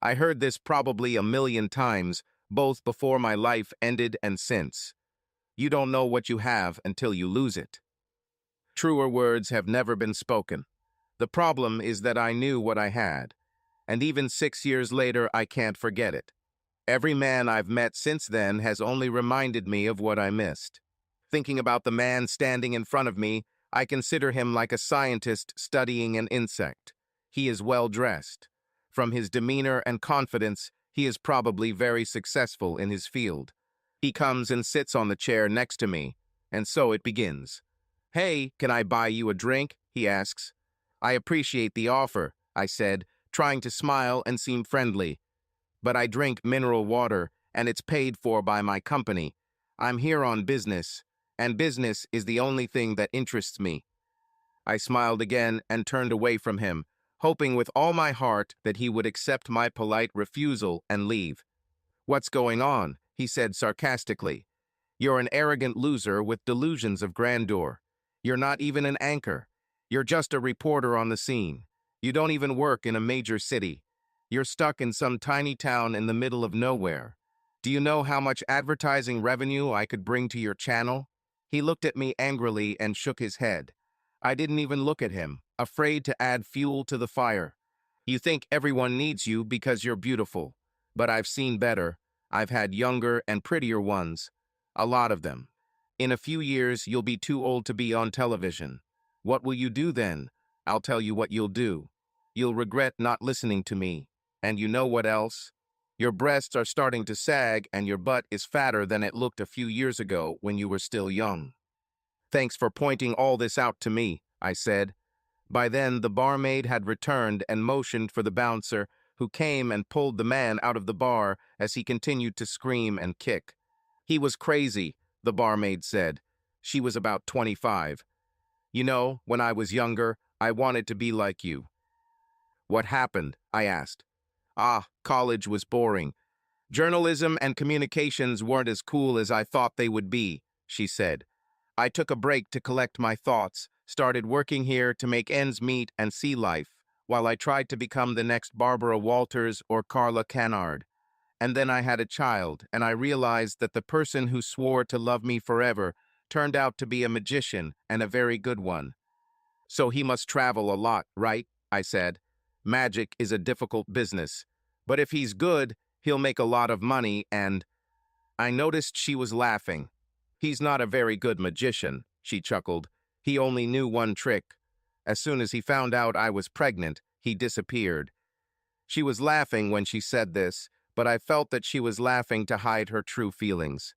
I heard this probably a million times, both before my life ended and since. You don't know what you have until you lose it. Truer words have never been spoken. The problem is that I knew what I had, and even 6 years later I can't forget it. Every man I've met since then has only reminded me of what I missed. Thinking about the man standing in front of me, I consider him like a scientist studying an insect. He is well dressed. From his demeanor and confidence, he is probably very successful in his field. He comes and sits on the chair next to me, and so it begins. "Hey, can I buy you a drink?" he asks. "I appreciate the offer," I said, trying to smile and seem friendly. "But I drink mineral water, and it's paid for by my company. I'm here on business, and business is the only thing that interests me." I smiled again and turned away from him, hoping with all my heart that he would accept my polite refusal and leave. "What's going on?" he said sarcastically. "You're an arrogant loser with delusions of grandeur. You're not even an anchor. You're just a reporter on the scene. You don't even work in a major city. You're stuck in some tiny town in the middle of nowhere. Do you know how much advertising revenue I could bring to your channel?" He looked at me angrily and shook his head. I didn't even look at him, afraid to add fuel to the fire. "You think everyone needs you because you're beautiful, but I've seen better. I've had younger and prettier ones. A lot of them. In a few years, you'll be too old to be on television. What will you do then? I'll tell you what you'll do. You'll regret not listening to me. And you know what else? Your breasts are starting to sag and your butt is fatter than it looked a few years ago when you were still young." "Thanks for pointing all this out to me," I said. By then, the barmaid had returned and motioned for the bouncer, who came and pulled the man out of the bar as he continued to scream and kick. "He was crazy," the barmaid said. She was about 25. "You know, when I was younger, I wanted to be like you." "What happened?" I asked. College was boring. Journalism and communications weren't as cool as I thought they would be," she said. "I took a break to collect my thoughts, started working here to make ends meet and see life, while I tried to become the next Barbara Walters or Carla Canard. And then I had a child, and I realized that the person who swore to love me forever turned out to be a magician and a very good one." "So he must travel a lot, right?" I said. "Magic is a difficult business. But if he's good, he'll make a lot of money and—" I noticed she was laughing. "He's not a very good magician," she chuckled. "He only knew one trick. As soon as he found out I was pregnant, he disappeared." She was laughing when she said this, but I felt that she was laughing to hide her true feelings.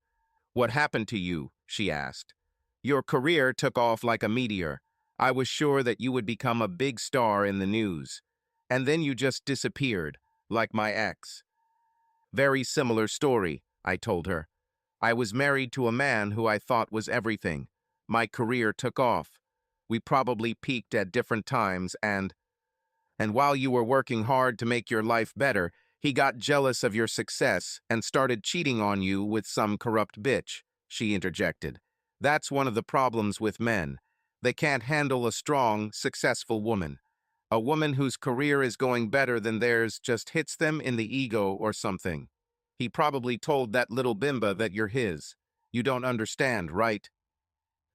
"What happened to you?" she asked. "Your career took off like a meteor. I was sure that you would become a big star in the news. And then you just disappeared, like my ex." "Very similar story," I told her. "I was married to a man who I thought was everything. My career took off. We probably peaked at different times and while you were working hard to make your life better, he got jealous of your success and started cheating on you with some corrupt bitch," she interjected. "That's one of the problems with men. They can't handle a strong, successful woman. A woman whose career is going better than theirs just hits them in the ego or something. He probably told that little bimba that you're his. You don't understand, right?"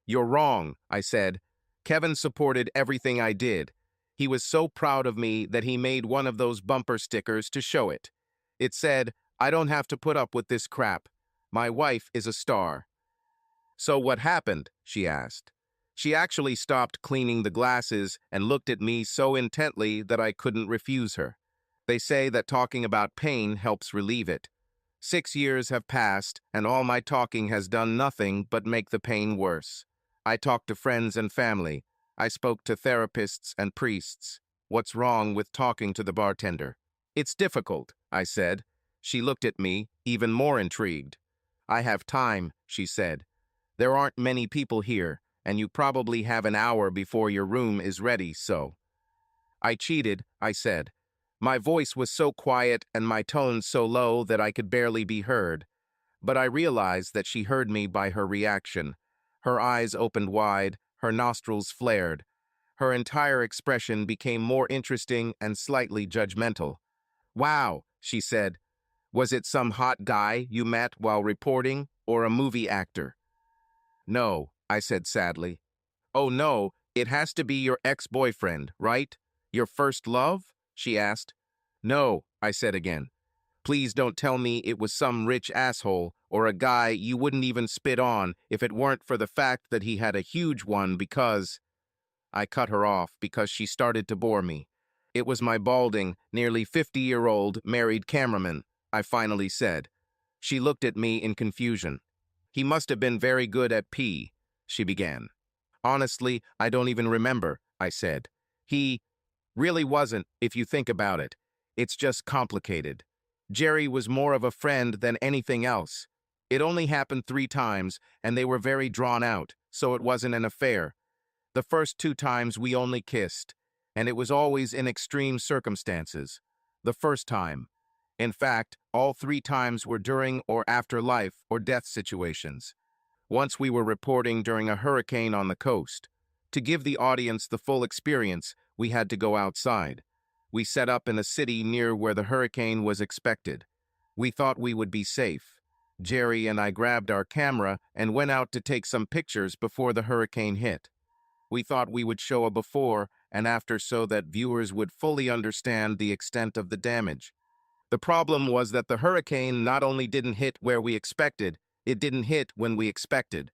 "You're wrong," I said. "Kevin supported everything I did. He was so proud of me that he made one of those bumper stickers to show it. It said, 'I don't have to put up with this crap. My wife is a star.'" "So what happened?" she asked. She actually stopped cleaning the glasses and looked at me so intently that I couldn't refuse her. They say that talking about pain helps relieve it. 6 years have passed, and all my talking has done nothing but make the pain worse. I talked to friends and family. I spoke to therapists and priests. What's wrong with talking to the bartender? "It's difficult," I said. She looked at me, even more intrigued. "I have time," she said. "There aren't many people here, and you probably have an hour before your room is ready, so—" I cheated, I said. My voice was so quiet and my tone so low that I could barely be heard. But I realized that she heard me by her reaction. Her eyes opened wide, her nostrils flared. Her entire expression became more interesting and slightly judgmental. "Wow," she said. Was it some hot guy you met while reporting, or a movie actor? No, I said sadly. Oh no, it has to be your ex-boyfriend, right? Your first love? She asked. No, I said again. Please don't tell me it was some rich asshole or a guy you wouldn't even spit on if it weren't for the fact that he had a huge one because... I cut her off because she started to bore me. It was my balding, nearly 50-year-old married cameraman, I finally said. She looked at me in confusion. He must have been very good at pee, she began. Honestly, I don't even remember, I said. He really wasn't, if you think about it. It's just complicated. Jerry was more of a friend than anything else. It only happened 3 times, and they were very drawn out, so it wasn't an affair. The first 2 times we only kissed, and it was always in extreme circumstances. The first time. In fact, all 3 times were during or after life or death situations. Once we were reporting during a hurricane on the coast. To give the audience the full experience, we had to go outside. We set up in a city near where the hurricane was expected. We thought we would be safe. Jerry and I grabbed our camera and went out to take some pictures before the hurricane hit. We thought we would show a before and after so that viewers would fully understand the extent of the damage. The problem was that the hurricane not only didn't hit where we expected, it didn't hit when we expected.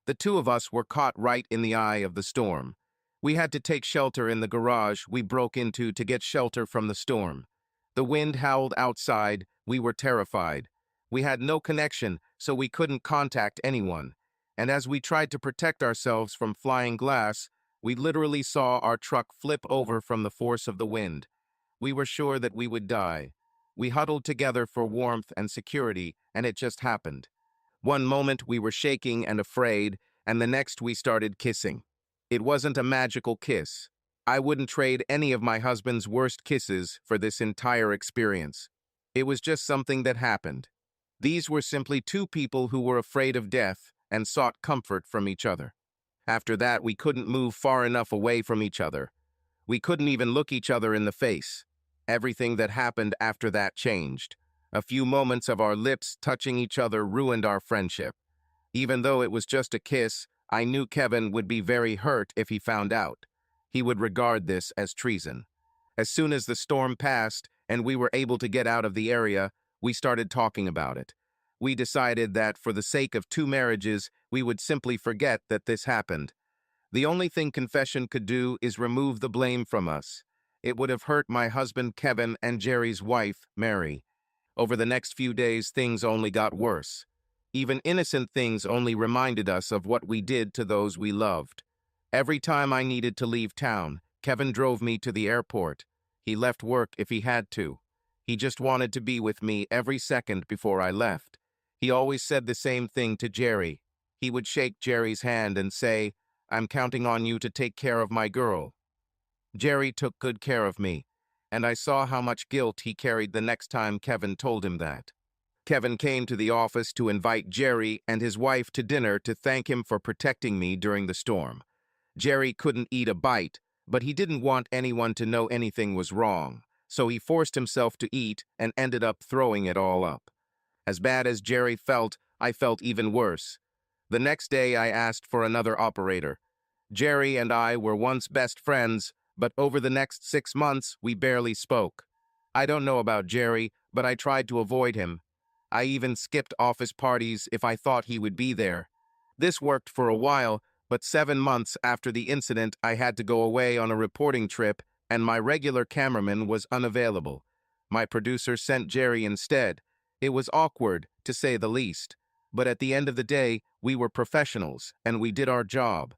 The 2 of us were caught right in the eye of the storm. We had to take shelter in the garage we broke into to get shelter from the storm. The wind howled outside, we were terrified. We had no connection, so we couldn't contact anyone. And as we tried to protect ourselves from flying glass, we literally saw our truck flip over from the force of the wind. We were sure that we would die. We huddled together for warmth and security, and it just happened. One moment we were shaking and afraid, and the next we started kissing. It wasn't a magical kiss. I wouldn't trade any of my husband's worst kisses for this entire experience. It was just something that happened. These were simply 2 people who were afraid of death and sought comfort from each other. After that, we couldn't move far enough away from each other. We couldn't even look each other in the face. Everything that happened after that changed. A few moments of our lips touching each other ruined our friendship. Even though it was just a kiss, I knew Kevin would be very hurt if he found out. He would regard this as treason. As soon as the storm passed and we were able to get out of the area, we started talking about it. We decided that for the sake of 2 marriages, we would simply forget that this happened. The only thing confession could do is remove the blame from us. It would have hurt my husband Kevin and Jerry's wife, Mary. Over the next few days, things only got worse. Even innocent things only reminded us of what we did to those we loved. Every time I needed to leave town, Kevin drove me to the airport. He left work if he had to. He just wanted to be with me every second before I left. He always said the same thing to Jerry. He would shake Jerry's hand and say, "I'm counting on you to take care of my girl." Jerry took good care of me, and I saw how much guilt he carried the next time Kevin told him that. Kevin came to the office to invite Jerry and his wife to dinner to thank him for protecting me during the storm. Jerry couldn't eat a bite, but he didn't want anyone to know anything was wrong, so he forced himself to eat and ended up throwing it all up. As bad as Jerry felt, I felt even worse. The next day I asked for another operator. Jerry and I were once best friends, but over the next 6 months, we barely spoke. I don't know about Jerry, but I tried to avoid him. I even skipped office parties if I thought he would be there. This worked for a while, but 7 months after the incident, I had to go away on a reporting trip, and my regular cameraman was unavailable. My producer sent Jerry instead. It was awkward, to say the least. But at the end of the day, we were professionals, and we did our job.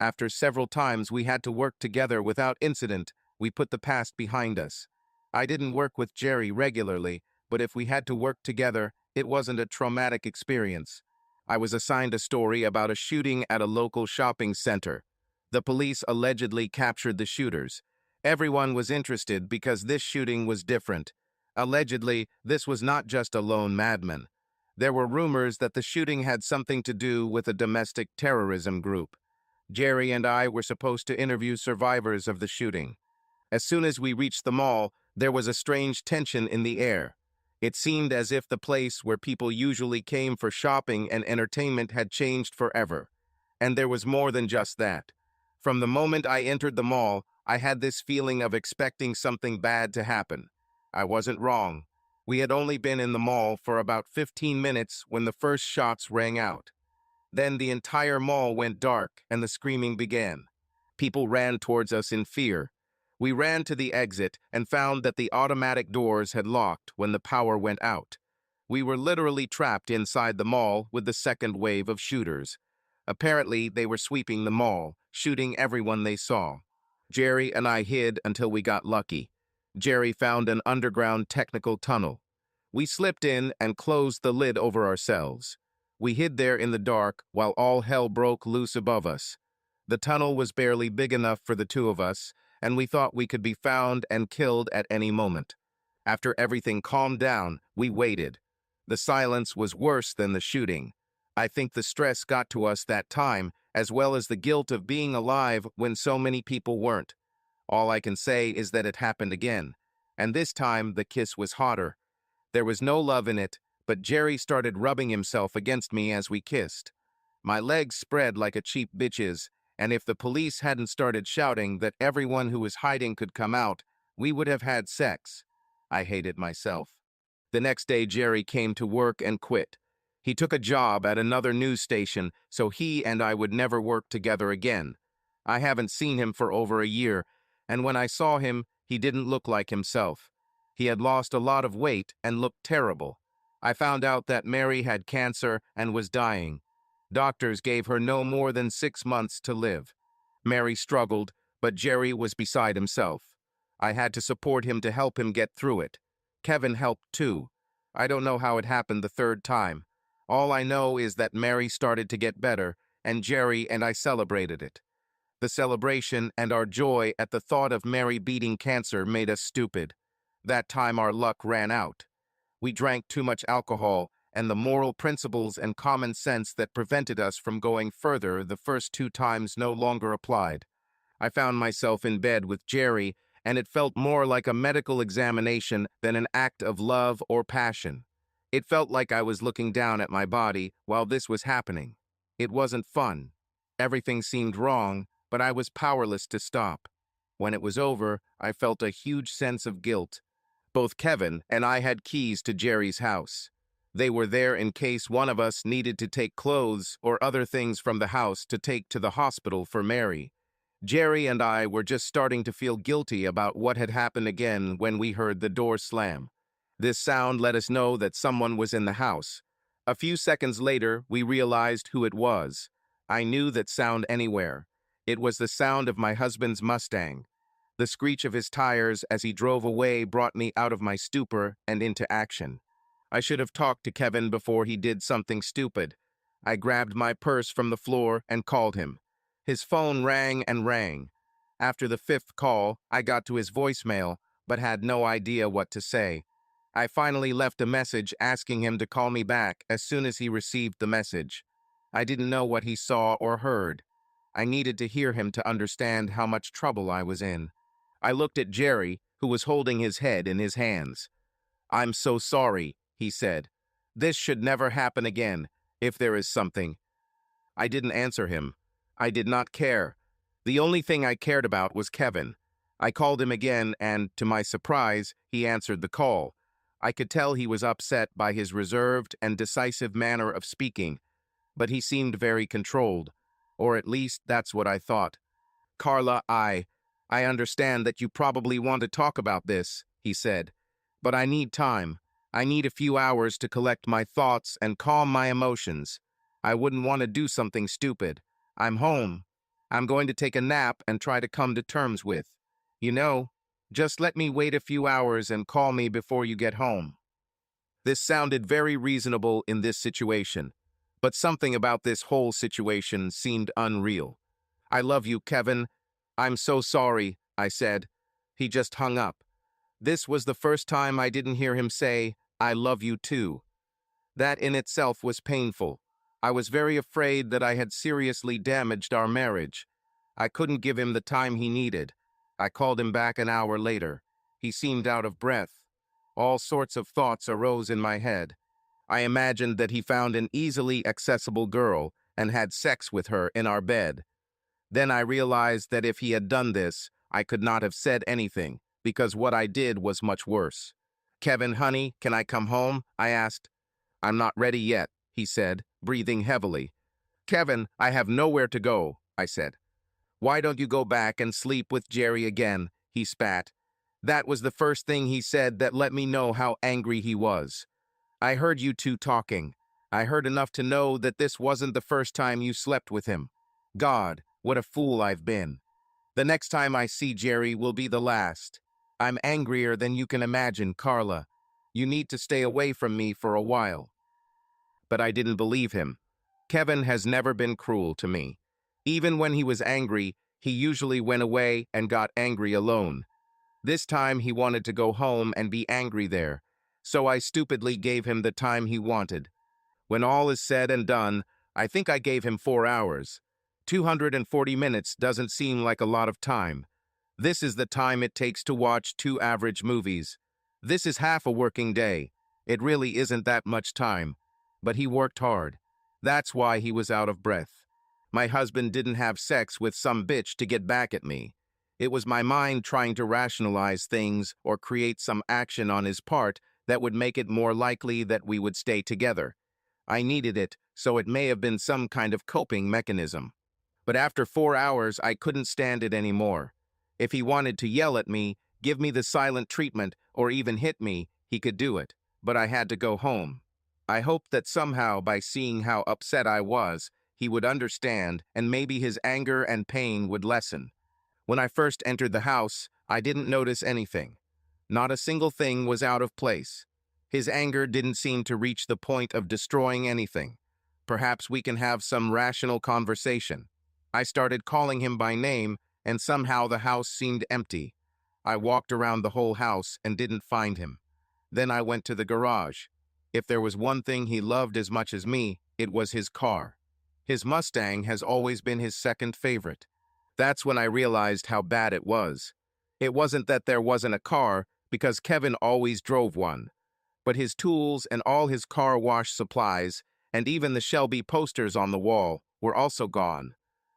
After several times we had to work together without incident, we put the past behind us. I didn't work with Jerry regularly, but if we had to work together, it wasn't a traumatic experience. I was assigned a story about a shooting at a local shopping center. The police allegedly captured the shooters. Everyone was interested because this shooting was different. Allegedly, this was not just a lone madman. There were rumors that the shooting had something to do with a domestic terrorism group. Jerry and I were supposed to interview survivors of the shooting. As soon as we reached the mall, there was a strange tension in the air. It seemed as if the place where people usually came for shopping and entertainment had changed forever. And there was more than just that. From the moment I entered the mall, I had this feeling of expecting something bad to happen. I wasn't wrong. We had only been in the mall for about 15 minutes when the first shots rang out. Then the entire mall went dark and the screaming began. People ran towards us in fear. We ran to the exit and found that the automatic doors had locked when the power went out. We were literally trapped inside the mall with the second wave of shooters. Apparently, they were sweeping the mall, shooting everyone they saw. Jerry and I hid until we got lucky. Jerry found an underground technical tunnel. We slipped in and closed the lid over ourselves. We hid there in the dark while all hell broke loose above us. The tunnel was barely big enough for the two of us, and we thought we could be found and killed at any moment. After everything calmed down, we waited. The silence was worse than the shooting. I think the stress got to us that time, as well as the guilt of being alive when so many people weren't. All I can say is that it happened again, and this time the kiss was hotter. There was no love in it, but Jerry started rubbing himself against me as we kissed. My legs spread like a cheap bitch's, and if the police hadn't started shouting that everyone who was hiding could come out, we would have had sex. I hated myself. The next day, Jerry came to work and quit. He took a job at another news station, so he and I would never work together again. I haven't seen him for over a year, and when I saw him, he didn't look like himself. He had lost a lot of weight and looked terrible. I found out that Mary had cancer and was dying. Doctors gave her no more than 6 months to live. Mary struggled, but Jerry was beside himself. I had to support him to help him get through it. Kevin helped too. I don't know how it happened the third time. All I know is that Mary started to get better, and Jerry and I celebrated it. The celebration and our joy at the thought of Mary beating cancer made us stupid. That time our luck ran out. We drank too much alcohol, and the moral principles and common sense that prevented us from going further the first 2 times no longer applied. I found myself in bed with Jerry, and it felt more like a medical examination than an act of love or passion. It felt like I was looking down at my body while this was happening. It wasn't fun. Everything seemed wrong, but I was powerless to stop. When it was over, I felt a huge sense of guilt. Both Kevin and I had keys to Jerry's house. They were there in case one of us needed to take clothes or other things from the house to take to the hospital for Mary. Jerry and I were just starting to feel guilty about what had happened again when we heard the door slam. This sound let us know that someone was in the house. A few seconds later, we realized who it was. I knew that sound anywhere. It was the sound of my husband's Mustang. The screech of his tires as he drove away brought me out of my stupor and into action. I should have talked to Kevin before he did something stupid. I grabbed my purse from the floor and called him. His phone rang and rang. After the 5th call, I got to his voicemail, but had no idea what to say. I finally left a message asking him to call me back as soon as he received the message. I didn't know what he saw or heard. I needed to hear him to understand how much trouble I was in. I looked at Jerry, who was holding his head in his hands. "I'm so sorry," he said. "This should never happen again, if there is something." I didn't answer him. I did not care. The only thing I cared about was Kevin. I called him again, and, to my surprise, he answered the call. I could tell he was upset by his reserved and decisive manner of speaking, but he seemed very controlled, or at least that's what I thought. "Carla, I understand that you probably want to talk about this," he said, "but I need time. I need a few hours to collect my thoughts and calm my emotions. I wouldn't want to do something stupid. I'm home. I'm going to take a nap and try to come to terms with. You know, just let me wait a few hours and call me before you get home." This sounded very reasonable in this situation, but something about this whole situation seemed unreal. "I love you, Kevin. I'm so sorry," I said. He just hung up. This was the first time I didn't hear him say, "I love you too." That in itself was painful. I was very afraid that I had seriously damaged our marriage. I couldn't give him the time he needed. I called him back an hour later. He seemed out of breath. All sorts of thoughts arose in my head. I imagined that he found an easily accessible girl and had sex with her in our bed. Then I realized that if he had done this, I could not have said anything, because what I did was much worse. "Kevin, honey, can I come home?" I asked. "I'm not ready yet," he said, breathing heavily. "Kevin, I have nowhere to go," I said. "Why don't you go back and sleep with Jerry again?" he spat. That was the first thing he said that let me know how angry he was. "I heard you two talking. I heard enough to know that this wasn't the first time you slept with him. God, what a fool I've been. The next time I see Jerry will be the last. I'm angrier than you can imagine, Carla. You need to stay away from me for a while." But I didn't believe him. Kevin has never been cruel to me. Even when he was angry, he usually went away and got angry alone. This time he wanted to go home and be angry there, so I stupidly gave him the time he wanted. When all is said and done, I think I gave him 4 hours. 240 minutes doesn't seem like a lot of time. This is the time it takes to watch 2 average movies. This is half a working day. It really isn't that much time. But he worked hard. That's why he was out of breath. My husband didn't have sex with some bitch to get back at me. It was my mind trying to rationalize things or create some action on his part that would make it more likely that we would stay together. I needed it, so it may have been some kind of coping mechanism. But after 4 hours, I couldn't stand it anymore. If he wanted to yell at me, give me the silent treatment, or even hit me, he could do it. But I had to go home. I hoped that somehow, by seeing how upset I was, he would understand and maybe his anger and pain would lessen. When I first entered the house, I didn't notice anything. Not a single thing was out of place. His anger didn't seem to reach the point of destroying anything. Perhaps we can have some rational conversation. I started calling him by name, and somehow the house seemed empty. I walked around the whole house and didn't find him. Then I went to the garage. If there was one thing he loved as much as me, it was his car. His Mustang has always been his second favorite. That's when I realized how bad it was. It wasn't that there wasn't a car, because Kevin always drove one. But his tools and all his car wash supplies, and even the Shelby posters on the wall, were also gone.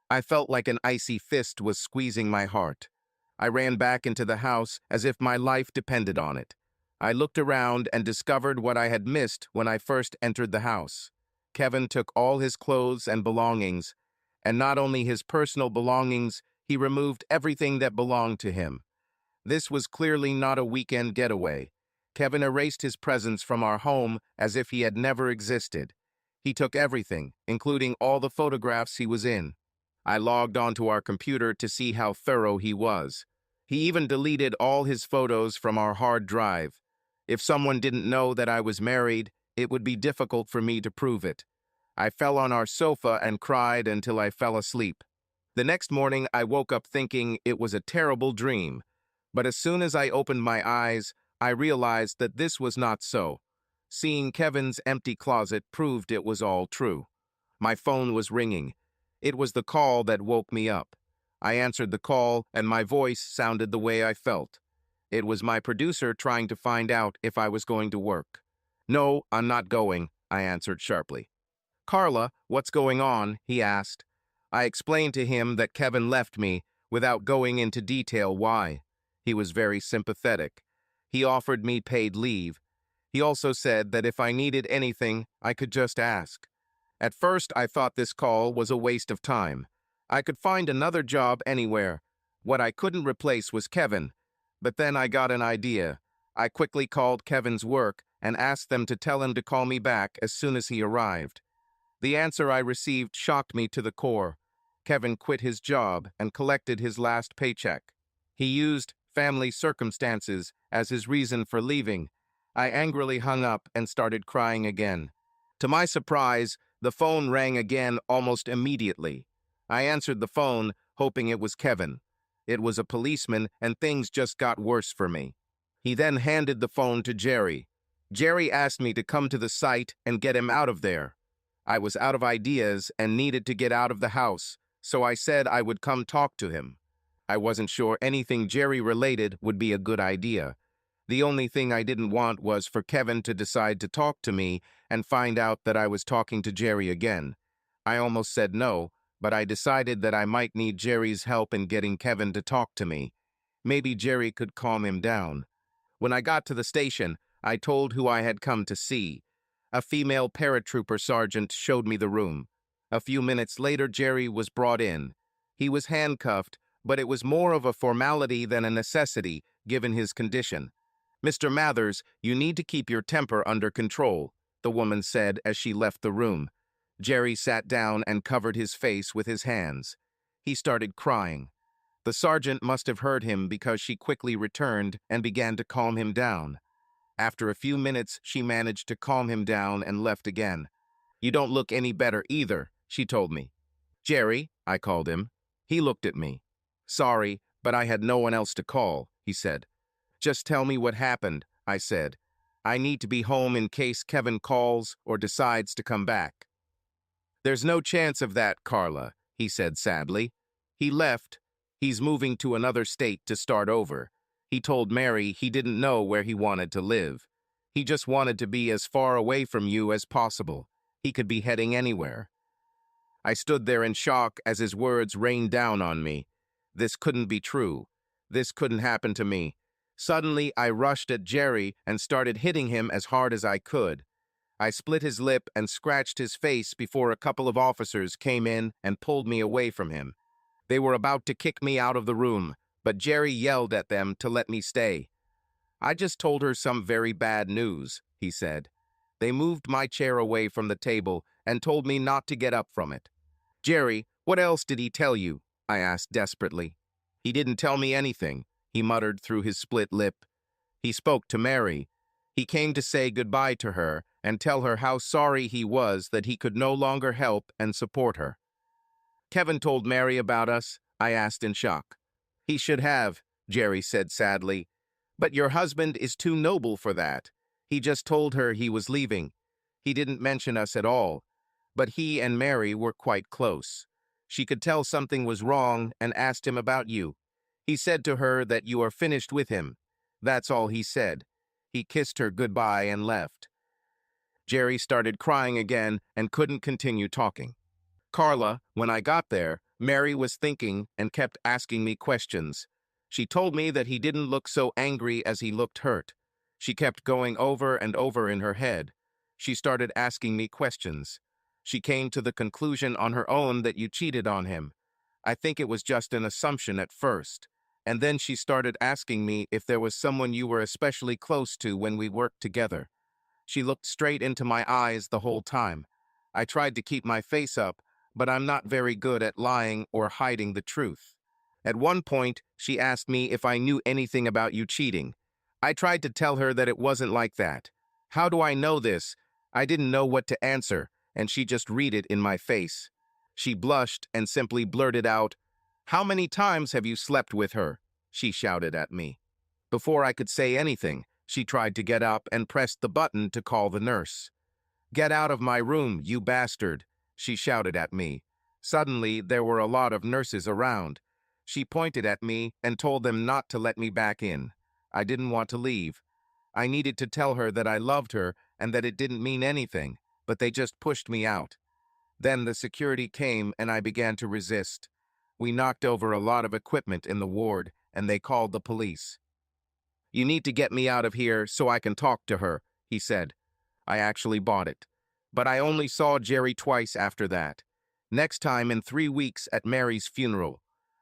I felt like an icy fist was squeezing my heart. I ran back into the house as if my life depended on it. I looked around and discovered what I had missed when I first entered the house. Kevin took all his clothes and belongings, and not only his personal belongings, he removed everything that belonged to him. This was clearly not a weekend getaway. Kevin erased his presence from our home as if he had never existed. He took everything, including all the photographs he was in. I logged onto our computer to see how thorough he was. He even deleted all his photos from our hard drive. If someone didn't know that I was married, it would be difficult for me to prove it. I fell on our sofa and cried until I fell asleep. The next morning, I woke up thinking it was a terrible dream. But as soon as I opened my eyes, I realized that this was not so. Seeing Kevin's empty closet proved it was all true. My phone was ringing. It was the call that woke me up. I answered the call, and my voice sounded the way I felt. It was my producer trying to find out if I was going to work. "No, I'm not going," I answered sharply. "Carla, what's going on?" he asked. I explained to him that Kevin left me, without going into detail why. He was very sympathetic. He offered me paid leave. He also said that if I needed anything, I could just ask. At first, I thought this call was a waste of time. I could find another job anywhere. What I couldn't replace was Kevin. But then I got an idea. I quickly called Kevin's work and asked them to tell him to call me back as soon as he arrived. The answer I received shocked me to the core. Kevin quit his job and collected his last paycheck. He used family circumstances as his reason for leaving. I angrily hung up and started crying again. To my surprise, the phone rang again almost immediately. I answered the phone, hoping it was Kevin. It was a policeman, and things just got worse for me. He then handed the phone to Jerry. Jerry asked me to come to the site and get him out of there. I was out of ideas and needed to get out of the house, so I said I would come talk to him. I wasn't sure anything Jerry related would be a good idea. The only thing I didn't want was for Kevin to decide to talk to me and find out that I was talking to Jerry again. I almost said no, but I decided that I might need Jerry's help in getting Kevin to talk to me. Maybe Jerry could calm him down. When I got to the station, I told who I had come to see. A female paratrooper sergeant showed me the room. A few minutes later, Jerry was brought in. He was handcuffed, but it was more of a formality than a necessity, given his condition. "Mr. Mathers, you need to keep your temper under control," the woman said as she left the room. Jerry sat down and covered his face with his hands. He started crying. The sergeant must have heard him because she quickly returned and began to calm him down. After a few minutes, she managed to calm him down and left again. "You don't look any better either," she told me. "Jerry," I called him. He looked at me. "Sorry, but I had no one else to call," he said. "Just tell me what happened," I said. "I need to be home in case Kevin calls or decides to come back." "There's no chance of that, Carla," he said sadly. "He left. He's moving to another state to start over. He told Mary he didn't know where he wanted to live. He just wanted to be as far away from you as possible. He could be heading anywhere." I stood there in shock as his words rained down on me. This couldn't be true. This couldn't happen to me. Suddenly, I rushed at Jerry and started hitting him as hard as I could. I split his lip and scratched his face before a couple of officers came in and pulled me away from him. They were about to kick me out of the room, but Jerry yelled at them to let me stay. "I just told her some very bad news," he said. They moved my chair away from the table and told me not to get up from it. "Jerry, what else did he tell you?" I asked desperately. "He didn't tell me anything," he muttered through his split lip. "He spoke to Mary. He came to say goodbye to her and tell her how sorry he was that he could no longer help and support her." "Kevin told Mary about us?" I asked in shock. "He should have," Jerry said sadly. "But your husband is too noble for that. He just told her he was leaving. He didn't mention us at all. But he and Mary were quite close. She could tell something was wrong and asked him about you. He said to her that you are finished with him. That's all he said. He kissed her goodbye and left." Jerry started crying again and couldn't continue talking. "Carla, when I got there, Mary was thinking and kept asking me questions. She told me that he didn't look so angry as he looked hurt. She kept going over and over in her head. She started asking me questions. She came to the conclusion on her own that you cheated on him. I think it was just an assumption at first. And then she started asking me if there was someone you were especially close to when we worked together. She looked straight into my eyes the whole time. I tried to keep my face up, but I'm not very good at lying or hiding the truth. At one point, she asked me if I knew anything about you cheating. I tried to tell her that it wasn't like that. How do I know this? I didn't know what to answer, and she just read it in my face. She blushed and simply blurted out, "How many times have you slept with her?" she shouted at me. Before I could say anything, she tried to get up and pressed the button to call the nurse. "Get out of my room, you bastard," she shouted at me. Suddenly, there were a lot of nurses around. She pointed at me and told them not to let me back in. I didn't want to leave. I needed to tell her that I loved her and that it didn't mean anything, but they just pushed me out. Then the security came and I began to resist. We knocked over a lot of equipment in the ward and they called the police. "You need to get me out of here so I can talk to her," he said. I actually bought it. But I only saw Jerry twice after that. Next time in 3 weeks at Mary's funeral.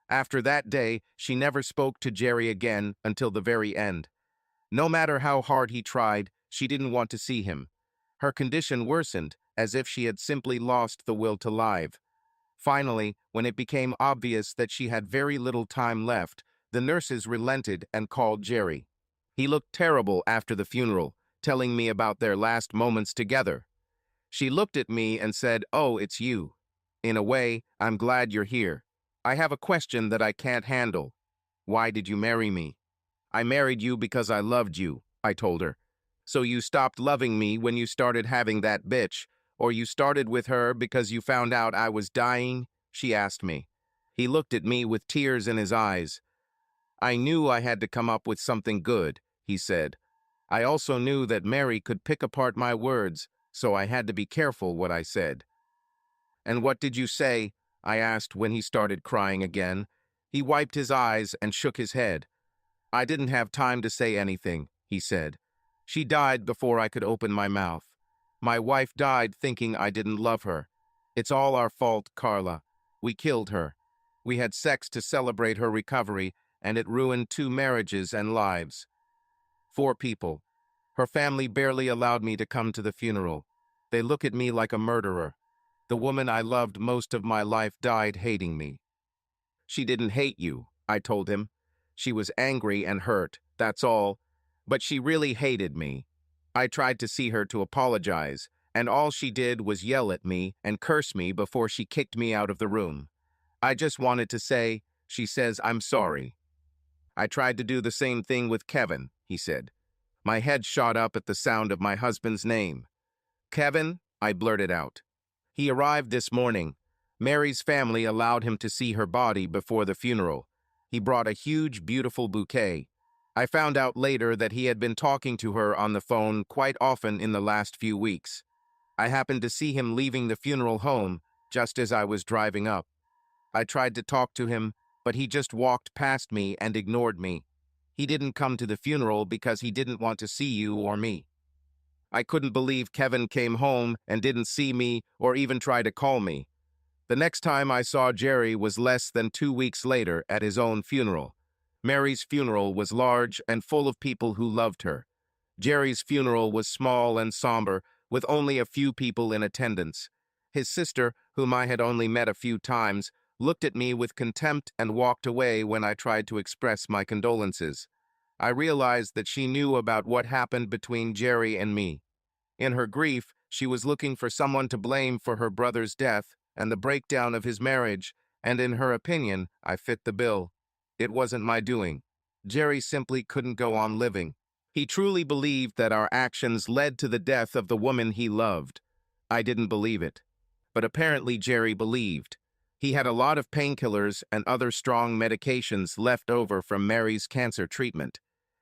After that day, she never spoke to Jerry again until the very end. No matter how hard he tried, she didn't want to see him. Her condition worsened, as if she had simply lost the will to live. Finally, when it became obvious that she had very little time left, the nurses relented and called Jerry. He looked terrible after the funeral, telling me about their last moments together. She looked at me and said, "Oh, it's you. In a way, I'm glad you're here. I have a question that I can't handle. Why did you marry me?" "I married you because I loved you," I told her. "So you stopped loving me when you started having that bitch, or you started with her because you found out I was dying?" she asked me. He looked at me with tears in his eyes. "I knew I had to come up with something good," he said. I also knew that Mary could pick apart my words, so I had to be careful what I said. "And what did you say?" I asked when he started crying again. He wiped his eyes and shook his head. "I didn't have time to say anything," he said. "She died before I could open my mouth. My wife died thinking I didn't love her. It's all our fault, Carla. We killed her. We had sex to celebrate her recovery, and it ruined 2 marriages and lives. 4 people. Her family barely allowed me to come to the funeral. They look at me like a murderer. The woman I loved most of my life died hating me." "She didn't hate you," I told him. "She was angry and hurt, that's all. But she really hated me. I tried to see her to apologize, and all she did was yell at me and curse me before she kicked me out of the room. I just wanted to say, she says, I'm sorry." "I tried to do the same thing with Kevin," he said. My head shot up at the sound of my husband's name. "Kevin?" I blurted out. "He arrived this morning. Mary's family allowed him to see her body before the funeral. He brought a huge, beautiful bouquet. I found out later that he had been talking to her on the phone quite often in the last few weeks. I happened to see him leaving the funeral home just as I was driving up. I tried to talk to him, but he just walked past me and ignored me. He didn't come to the funeral because he didn't want to see you or me." I couldn't believe Kevin came home and didn't see me or even try to call me. The next time I saw Jerry was less than 2 weeks later at his own funeral. Mary's funeral was large and full of people who loved her. Jerry's funeral was small and somber, with only a few people in attendance. His sister, whom I had only met a few times, looked at me with contempt and walked away when I tried to express my condolences. I realized that she knew about what happened between Jerry and me. In her grief, she was looking for someone to blame for her brother's death and the breakdown of his marriage, and in her opinion, I fit the bill. It wasn't my doing. Jerry simply couldn't go on living. He truly believed that our actions led to the death of the woman he loved. I didn't believe it. But apparently Jerry believed. He had a lot of painkillers and other strong medications left over from Mary's cancer treatment.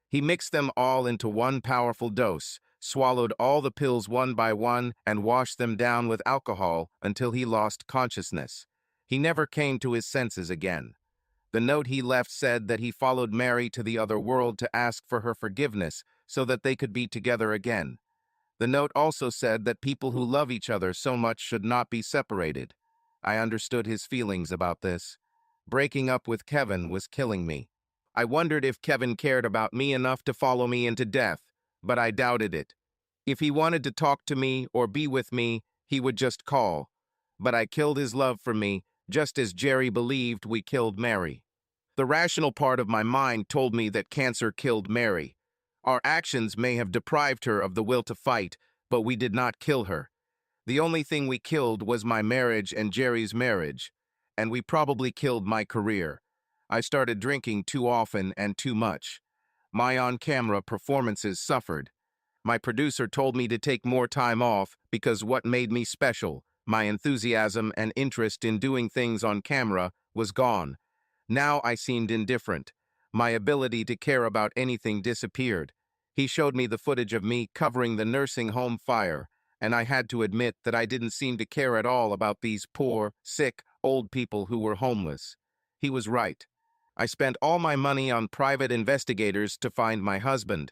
He mixed them all into one powerful dose, swallowed all the pills one by one, and washed them down with alcohol until he lost consciousness. He never came to his senses again. The note he left said that he followed Mary to the other world to ask for her forgiveness so that they could be together again. The note also said that people who love each other so much should not be separated. I understood his feelings about this. Breaking up with Kevin was killing me. I wondered if Kevin cared about me enough to follow me into death, but I doubted it. If he wanted to talk to me or be with me, he would just call. But I killed his love for me, just as Jerry believed we killed Mary. The rational part of my mind told me that cancer killed Mary. Our actions may have deprived her of the will to fight, but we did not kill her. The only thing we killed was my marriage and Jerry's marriage, and we probably killed my career. I started drinking too often and too much. My on-camera performances suffered. My producer told me to take more time off because what made me special, my enthusiasm and interest in doing things on camera, was gone. Now I seemed indifferent. My ability to care about anything disappeared. He showed me the footage of me covering the nursing home fire, and I had to admit that I didn't seem to care at all about these poor, sick, old people who were homeless. He was right. I spent all my money on private investigators to find my husband.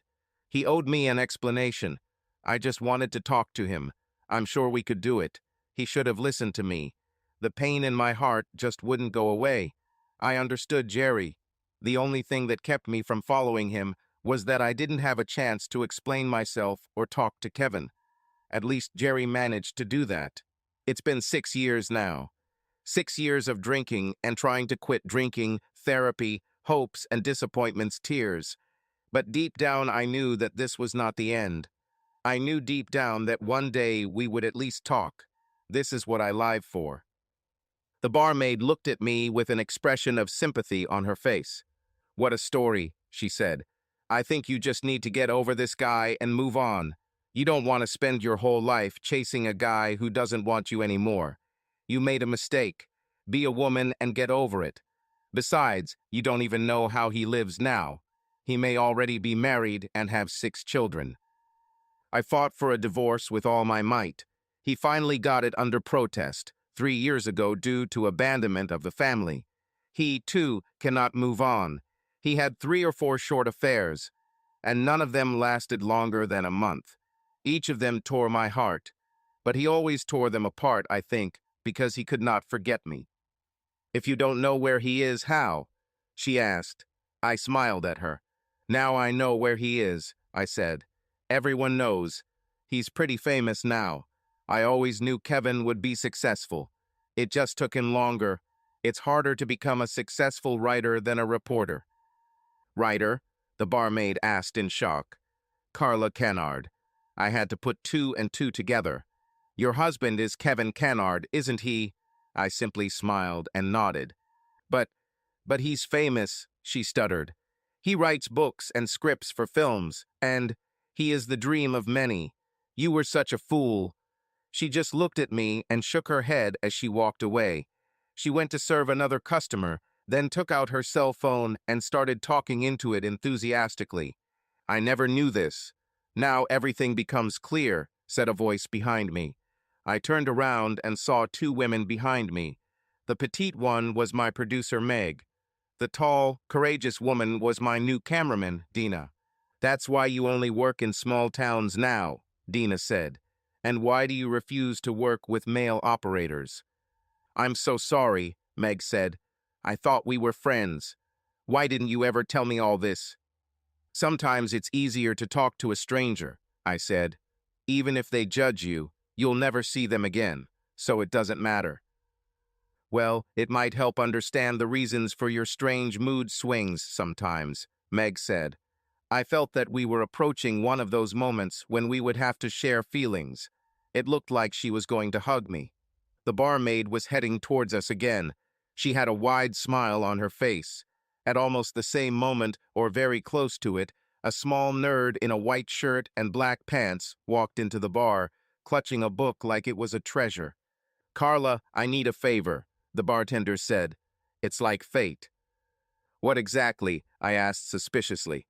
He owed me an explanation. I just wanted to talk to him. I'm sure we could do it. He should have listened to me. The pain in my heart just wouldn't go away. I understood Jerry. The only thing that kept me from following him was that I didn't have a chance to explain myself or talk to Kevin. At least Jerry managed to do that. It's been 6 years now. 6 years of drinking and trying to quit drinking, therapy, hopes and disappointments, tears. But deep down I knew that this was not the end. I knew deep down that one day we would at least talk. This is what I live for. The barmaid looked at me with an expression of sympathy on her face. "What a story," she said. "I think you just need to get over this guy and move on. You don't want to spend your whole life chasing a guy who doesn't want you anymore. You made a mistake. Be a woman and get over it. Besides, you don't even know how he lives now. He may already be married and have 6 children. I fought for a divorce with all my might. He finally got it under protest 3 years ago due to abandonment of the family. He, too, cannot move on. He had 3 or 4 short affairs, and none of them lasted longer than a month. Each of them tore my heart, but he always tore them apart, I think, because he could not forget me. If you don't know where he is, how? She asked. I smiled at her. Now I know where he is, I said. Everyone knows. He's pretty famous now. I always knew Kevin would be successful. It just took him longer. It's harder to become a successful writer than a reporter. Writer? The barmaid asked in shock. Carla Kennard. I had to put 2 and 2 together. Your husband is Kevin Kennard, isn't he? I simply smiled and nodded. But he's famous, she stuttered. He writes books and scripts for films, and he is the dream of many. You were such a fool. She just looked at me and shook her head as she walked away. She went to serve another customer, then took out her cell phone and started talking into it enthusiastically. I never knew this. Now everything becomes clear, said a voice behind me. I turned around and saw 2 women behind me. The petite one was my producer, Meg. The tall, courageous woman was my new cameraman, Dina. That's why you only work in small towns now, Dina said. And why do you refuse to work with male operators? I'm so sorry, Meg said. I thought we were friends. Why didn't you ever tell me all this? Sometimes it's easier to talk to a stranger, I said. Even if they judge you, you'll never see them again, so it doesn't matter. Well, it might help understand the reasons for your strange mood swings sometimes, Meg said. I felt that we were approaching one of those moments when we would have to share feelings. It looked like she was going to hug me. The barmaid was heading towards us again. She had a wide smile on her face. At almost the same moment, or very close to it, a small nerd in a white shirt and black pants walked into the bar, clutching a book like it was a treasure. Carla, I need a favor, the bartender said. It's like fate. What exactly? I asked suspiciously.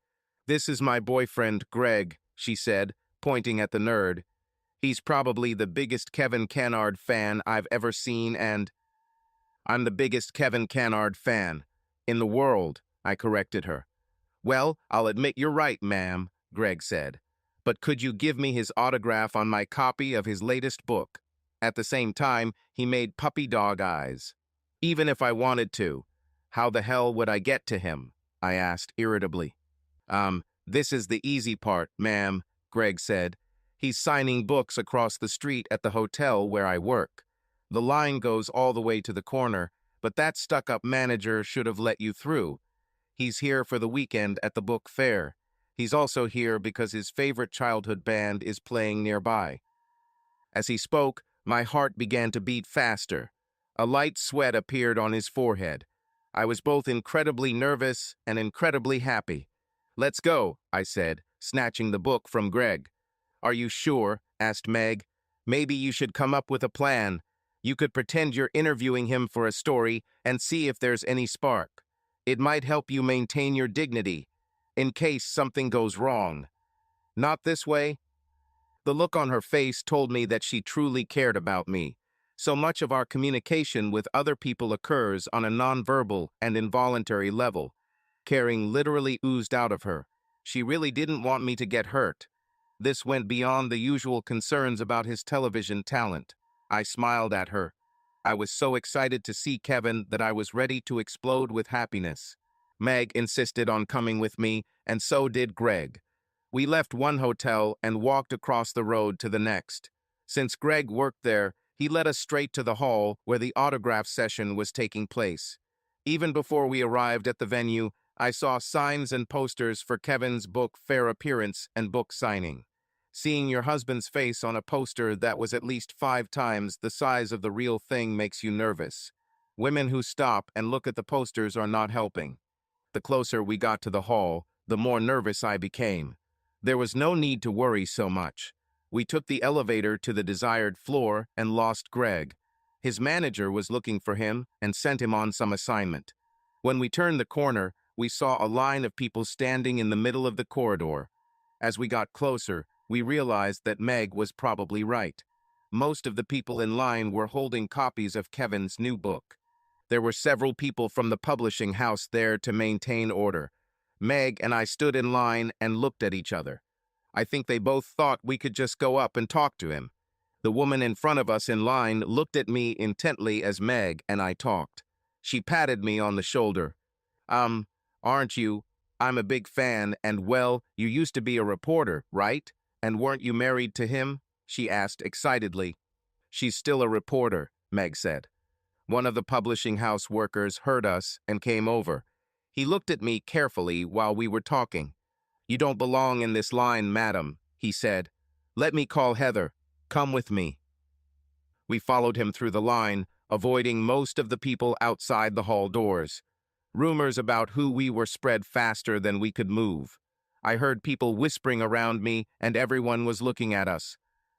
This is my boyfriend, Greg, she said, pointing at the nerd. He's probably the biggest Kevin Kennard fan I've ever seen and... I'm the biggest Kevin Kennard fan. In the world, I corrected her. Well, I'll admit you're right, ma'am, Greg said. But could you give me his autograph on my copy of his latest book? At the same time, he made puppy dog eyes. Even if I wanted to, how the hell would I get to him? I asked irritably. This is the easy part, ma'am, Greg said. He's signing books across the street at the hotel where I work. The line goes all the way to the corner, but that stuck-up manager should have let you through. He's here for the weekend at the book fair. He's also here because his favorite childhood band is playing nearby. As he spoke, my heart began to beat faster. A light sweat appeared on his forehead. I was both incredibly nervous and incredibly happy. Let's go, I said, snatching the book from Greg. Are you sure? Asked Meg. Maybe you should come up with a plan. You could pretend you're interviewing him for a story and see if there's any spark. It might help you maintain your dignity, in case something goes wrong. Not this way? The look on her face told me that she truly cared about me. So much of our communication with other people occurs on a nonverbal and involuntary level. Caring literally oozed out of her. She really didn't want me to get hurt. This went beyond the usual concerns about his television talent. I smiled at her. I was so excited to see Kevin that I was ready to explode with happiness. Meg insisted on coming with me, and so did Greg. We left one hotel and walked across the road to the next. Since Greg worked there, he led us straight to the hall where the autograph session was taking place. Even before we arrived at the venue, I saw signs and posters for Kevin's book fair appearance and book signing. Seeing your husband's face on a poster that was at least 5 times the size of the real thing makes you nervous. Women who stop and look at the posters are not helping. The closer we got to the hall, the more nervous I became. There was no need to worry so much. We took the elevator to the desired floor and lost Greg. His manager was looking for him and sent him on some assignment. When we turned the corner, we saw a line of people standing in the middle of the corridor. As we got closer, we realized that Meg was probably right. Most of the people in line were holding copies of Kevin's new book. There were several people from the publishing house there to maintain order. Meg and I stood in line and looked at each other. I think they both thought we could just go up and talk to him. The woman in front of us in line looked at me intently as Meg and I talked. She patted me on the shoulder. Aren't you? I'm a big fan, and well, you used to be a reporter, right? And weren't you married to him? She asked excitedly. She's still a reporter, Meg said. One of the publishing house workers heard us and came over. He looked at me carefully while we were talking. You don't belong in this line, madam, he said. Let me call Heather. Come with me. We followed him through the line, avoiding most of the people outside the hall doors. Rumors about who we were spread faster than we could move. I heard people whispering around me, and everyone was looking at us.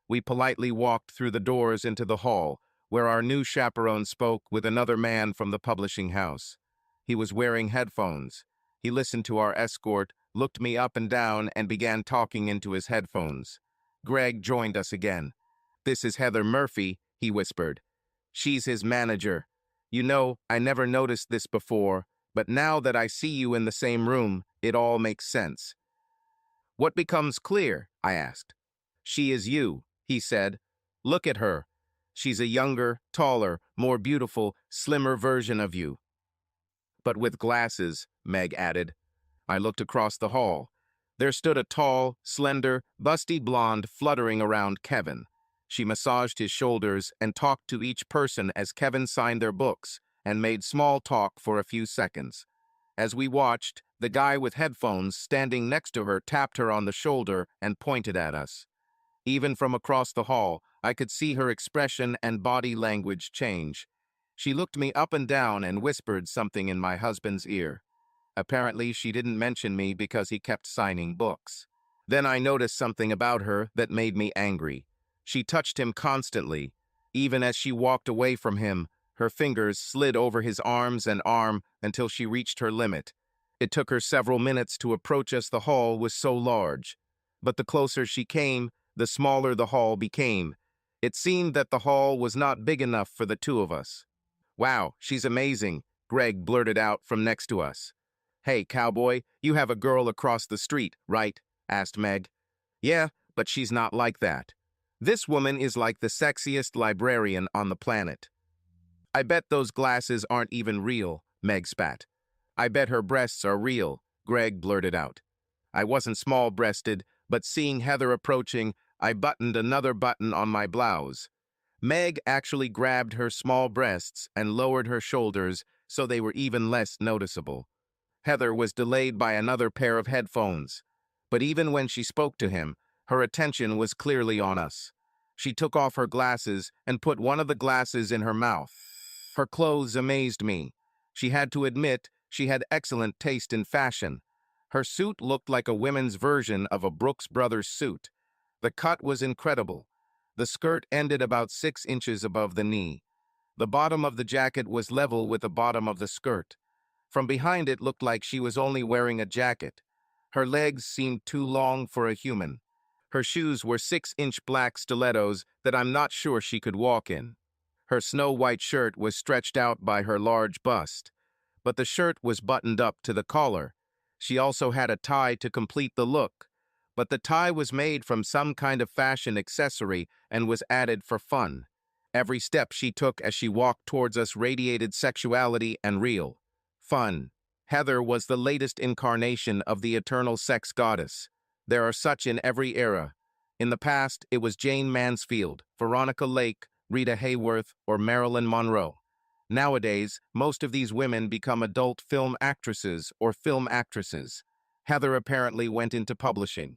We politely walked through the doors into the hall, where our new chaperone spoke with another man from the publishing house. He was wearing headphones. He listened to our escort, looked me up and down, and began talking into his headphones. Greg joined us again. This is Heather Murphy, he whispered. She's his manager. You know, I never noticed this before, but now that I see you in the same room, it all makes sense. What becomes clear? I asked. She is you, he said. Look at her. She's a younger, taller, more beautiful, slimmer version of you. But with glasses, Meg added. I looked across the hall. There stood a tall, slender, busty blonde fluttering around Kevin. She massaged his shoulders and talked to each person as Kevin signed their books and made small talk for a few seconds. As we watched, the guy with headphones standing next to her tapped her on the shoulder and pointed at us. Even from across the hall, I could see her expression and body language change. She looked me up and down and whispered something in my husband's ear. Apparently, she didn't mention me because he kept signing books. Then I noticed something about her that made me angry. She touched him constantly. Even as she walked away from him, her fingers slid over his arms and arm until she reached her limit. It took her several minutes to approach us. The hall was so large. But the closer she came, the smaller the hall became. It seemed that the hall was not big enough for the two of us. Wow, she's amazing, Greg blurted out from next to us. Hey, cowboy, you have a girl across the street, right? Asked Meg. Yeah, but she's not like that. This woman is like the sexiest librarian on the planet. I bet those glasses aren't even real, Meg spat. I bet her breasts are real, Greg blurted out. I wasn't small-breasted, but seeing Heather approaching, I buttoned another button on my blouse. Meg actually grabbed her small breasts and lowered her shoulders so they were even less noticeable. Heather was delayed by another pair of headphones, but even when she spoke to him, her attention was clearly on us. She took off her glasses and put one of the glasses in her mouth. Her clothes amazed me. She had to admit she had excellent taste in fashion. Her suit looked like a women's version of a Brooks Brothers suit. The cut was incredible. The skirt ended about 6 inches above the knee. The bottom of the jacket was level with the bottom of the skirt. From behind it looked like she was only wearing a jacket. Her legs seemed too long for a human. Her shoes were 6-inch black stilettos that I'm not sure she could walk in. Her snow-white shirt was stretched out by her large bust, but the shirt was buttoned up to the collar. She also had a tie to complete the look, but the tie was made from some kind of fashion accessory and was added for fun. Every step she took as she walked towards us radiated sexuality and real fun. Heather was the latest incarnation of the eternal sex goddess. There are such in every era. In the past, it was Jane Mansfield, Veronica Lake, Rita Hayworth, or Marilyn Monroe. Nowadays, most of these women become adult film actresses or film actresses. Heather apparently went into publishing.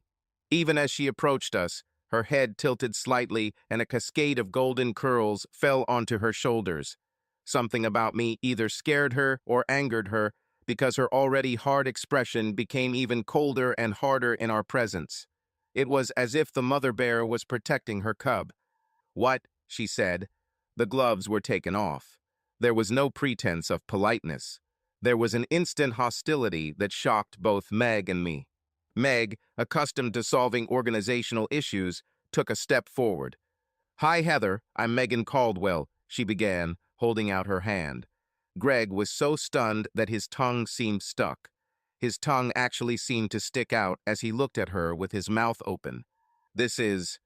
Even as she approached us, her head tilted slightly and a cascade of golden curls fell onto her shoulders. Something about me either scared her or angered her, because her already hard expression became even colder and harder in our presence. It was as if the mother bear was protecting her cub. What? She said. The gloves were taken off. There was no pretense of politeness. There was an instant hostility that shocked both Meg and me. Meg, accustomed to solving organizational issues, took a step forward. "Hi, Heather, I'm Megan Caldwell," she began, holding out her hand. Greg was so stunned that his tongue seemed stuck. His tongue actually seemed to stick out as he looked at her with his mouth open. "This is—"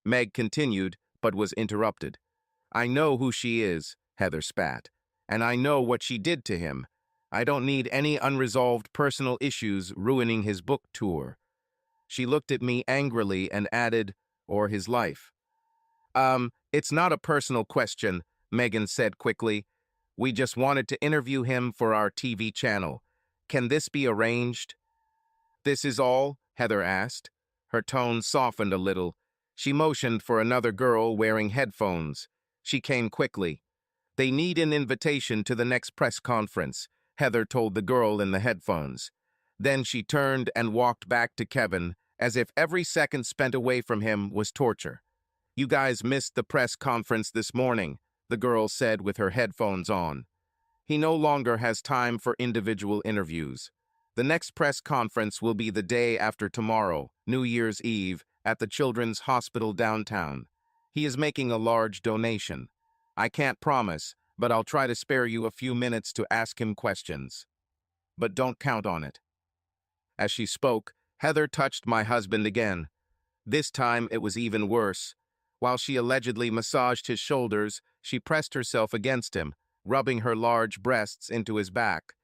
Meg continued, but was interrupted. "I know who she is," Heather spat, "and I know what she did to him. I don't need any unresolved personal issues ruining his book tour." She looked at me angrily and added, "Or his life." It's not a personal question," Megan said quickly. "We just wanted to interview him for our TV channel. Can this be arranged?" "This is all?" Heather asked. Her tone softened a little. She motioned for another girl wearing headphones. She came quickly. "They need an invitation to the next press conference," Heather told the girl in the headphones. Then she turned and walked back to Kevin, as if every second spent away from him was torture. "You guys missed the press conference this morning," the girl said with her headphones on. "He no longer has time for individual interviews. The next press conference will be the day after tomorrow, New Year's Eve, at the Children's Hospital downtown. He is making a large donation. I can't promise, but I'll try to spare you a few minutes to ask him questions. But don't count on it." As she spoke, Heather touched my husband again. This time it was even worse. While she allegedly massaged his shoulders, she pressed herself against him, rubbing her large breasts into his back.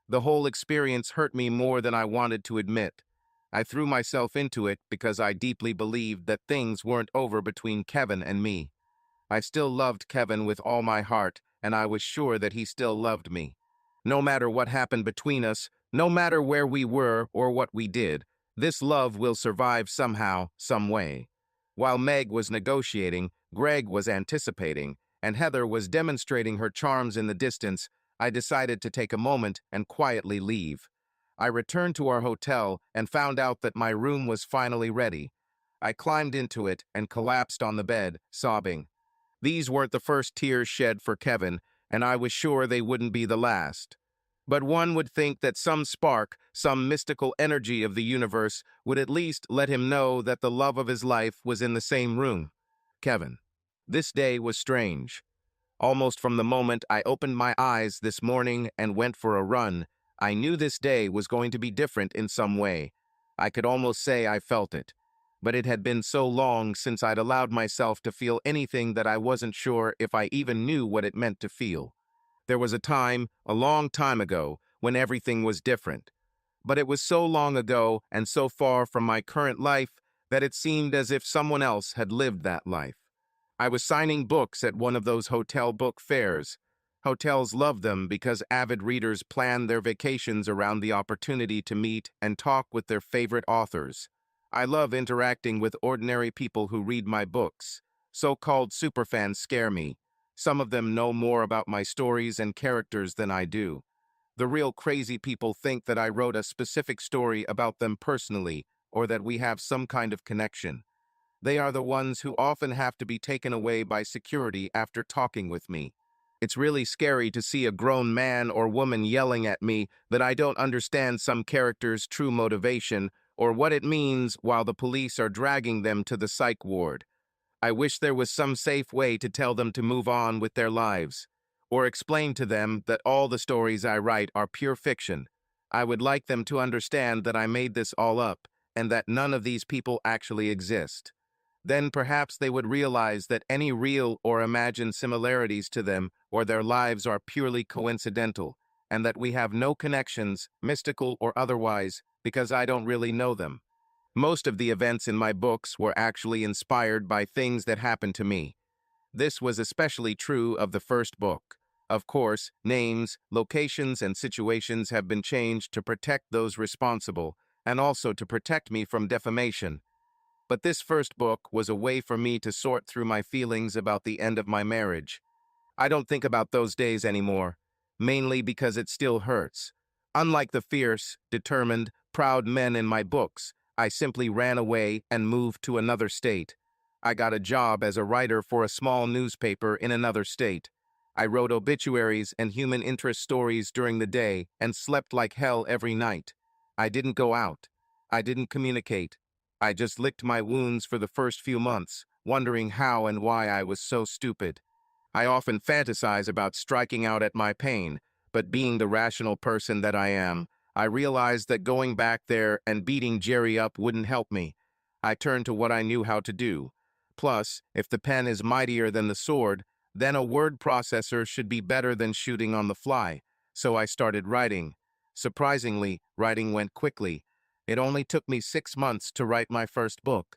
The whole experience hurt me more than I wanted to admit. I threw myself into it because I deeply believed that things weren't over between Kevin and me. I still loved Kevin with all my heart, and I was sure that he still loved me. No matter what happened between us, no matter where we were or what we did, this love will survive somehow, some way. While Meg was negotiating, Greg was anticipating, and Heather was demonstrating her charms in the distance, I decided to take a moment and quietly leave. I returned to our hotel and found out that my room was finally ready. I climbed into it and collapsed on the bed, sobbing. These weren't the first tears shed for Kevin, and I was sure they wouldn't be the last. But one would think that some spark, some mystical energy of the universe would at least let him know that the love of his life was in the same room. Kevin. This day was strange. Almost from the moment I opened my eyes this morning and went for a run, I knew this day was going to be different in some way. I could almost say I felt it. But it had been so long since I'd allowed myself to feel anything that I wasn't sure if I even knew what it meant to feel. There was a time, a long time ago, when everything was different. But it was so long ago and so far from my current life that it seemed as if someone else had lived that life. I was signing books at one of those hotel book fairs. Hotels love them because avid readers plan their vacations around the opportunity to meet and talk with their favorite authors. I love interacting with ordinary people who read my books. So-called superfans scare me. Some of them know more about my stories and characters than I do. The real crazy people think that I wrote a specific story about them personally, or that we have some kind of connection. They are the ones who often have to be taken away by security after talking with me. It's really scary to see a grown man or woman yelling at me that I don't understand some character's true motivation or what it means while the police are dragging them to the psych ward. I wish there was some safe way to tell them to move on with their lives, or explain to them that all the stories I write are pure fiction. I would like them to understand that I made this all up, and that none of these people actually exist. Then perhaps they would realize that any real or imagined similarities to them or their lives are purely coincidental, and that we have no connections, mystical or otherwise, because I don't really know them. Most of the events in my books were actually inspired by things that happened to me. This was especially true of the first book. Of course, names, locations, and situations have been changed to protect those responsible, and also to protect me from defamation. But this first book was a way for me to sort through my feelings about the end of my marriage. I don't think about those days anymore, mainly because it still hurts. Unlike the fierce, determined, proud men in my books, I simply ran away and moved to another state. I got a job as a writer for a small newspaper in another state. I wrote obituaries and human interest stories during the day and slept like hell every night. I didn't go out. I didn't communicate. I just licked my wounds for the first few months, wondering how and why I was so stupid. I often fantasize about striking out at my pain, but being the rational person that I am, I realized that going back there and beating Jerry up wouldn't help me. I turned to what I knew how to do. Plus, if the pen is mightier than the sword, then a word processor should be better than shooting on the fly. So I started writing. Surprisingly, writing went quickly. It only took me 6 months to write my first book.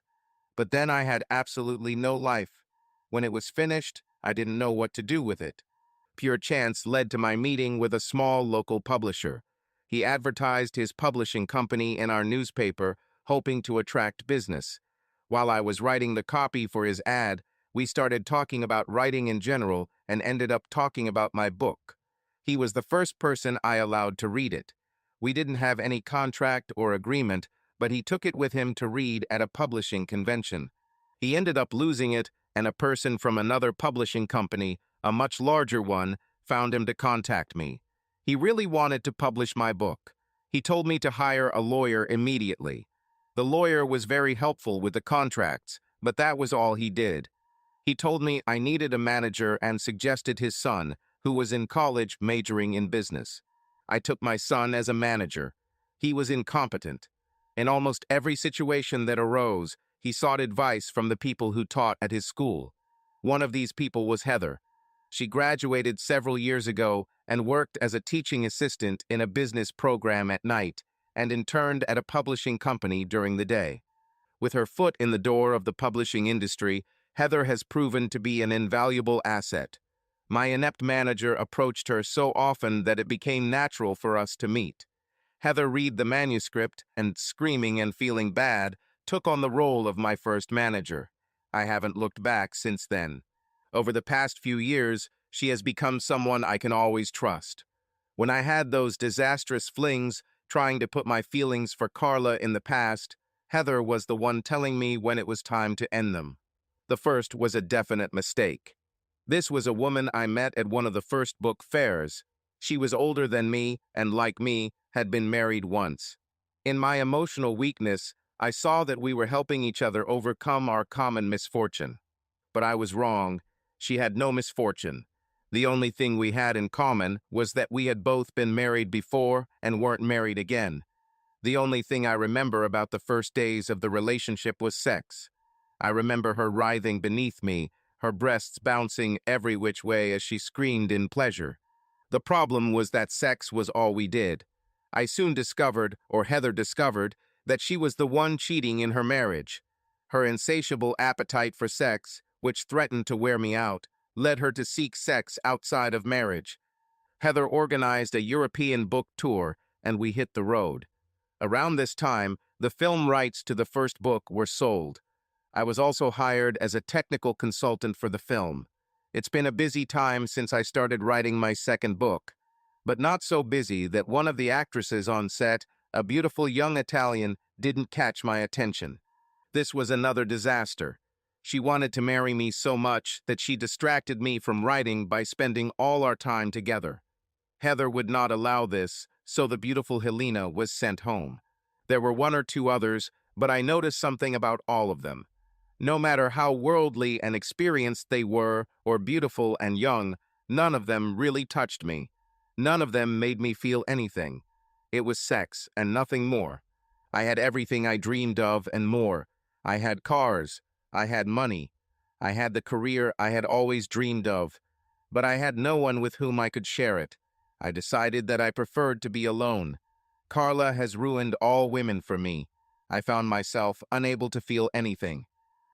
But then I had absolutely no life. When it was finished, I didn't know what to do with it. Pure chance led to my meeting with a small local publisher. He advertised his publishing company in our newspaper, hoping to attract business. While I was writing the copy for his ad, we started talking about writing in general and ended up talking about my book. He was the first person I allowed to read it. We didn't have any contract or agreement, but he took it with him to read at a publishing convention. He ended up losing it, and a person from another publishing company, a much larger one, found him to contact me. He really wanted to publish my book. He told me to hire a lawyer immediately. The lawyer was very helpful with the contracts, but that was all he did. He told me I needed a manager and suggested his son, who was in college majoring in business. I took my son as a manager. He was incompetent. In almost every situation that arose, he sought advice from the people who taught at his school. One of these people was Heather. She graduated several years ago and worked as a teaching assistant in a business program at night and interned at a publishing company during the day. With her foot in the door of the publishing industry, Heather has proven to be an invaluable asset. My inept manager approached her so often that it became natural for us to meet. Heather read the manuscript and, screaming and feeling bad, took on the role of my first manager. I haven't looked back since then. Over the past few years, she has become someone I can always trust. When I had those disastrous flings, trying to put my feelings for Carla in the past, Heather was the one telling me when it was time to end them. The first was a definite mistake. This was a woman I met at one of the first book fairs. She was older than me and, like me, had been married once. In my emotional weakness, I saw that we were helping each other overcome our common misfortune. But I was wrong. She had no misfortune. The only thing we had in common was that we had both been married before and weren't married again. The only thing I remember about the first days of the relationship was sex. I remember her writhing beneath me, her breasts bouncing every which way as she screamed in pleasure. The problem was that sex was all we did. I soon discovered, or Heather discovered, that she was the one cheating in her marriage. Her insatiable appetite for sex, which threatened to wear me out, led her to seek sex outside of marriage. Heather organized a European book tour, and we hit the road. Around this time, the film rights to the first book were sold. I was also hired as a technical consultant for the film. It's been a busy time since I started writing my second book, but not so busy that one of the actresses on set, a beautiful young Italian, didn't catch my attention. This was another disaster. She wanted to marry me so much that she distracted me from writing by spending all our time together. Heather would not allow this, so the beautiful Helena was sent home. There were one or two others, but I noticed something about all of them. No matter how worldly and experienced they were, or beautiful and young, none of them really touched me. None of them made me feel anything. It was sex and nothing more. I had everything I dreamed of and more. I had cars. I had money. I had the career I had always dreamed of. But I had no one with whom I could share it. I decided that I preferred to be alone. Carla has ruined all women for me. I found myself unable to feel anything.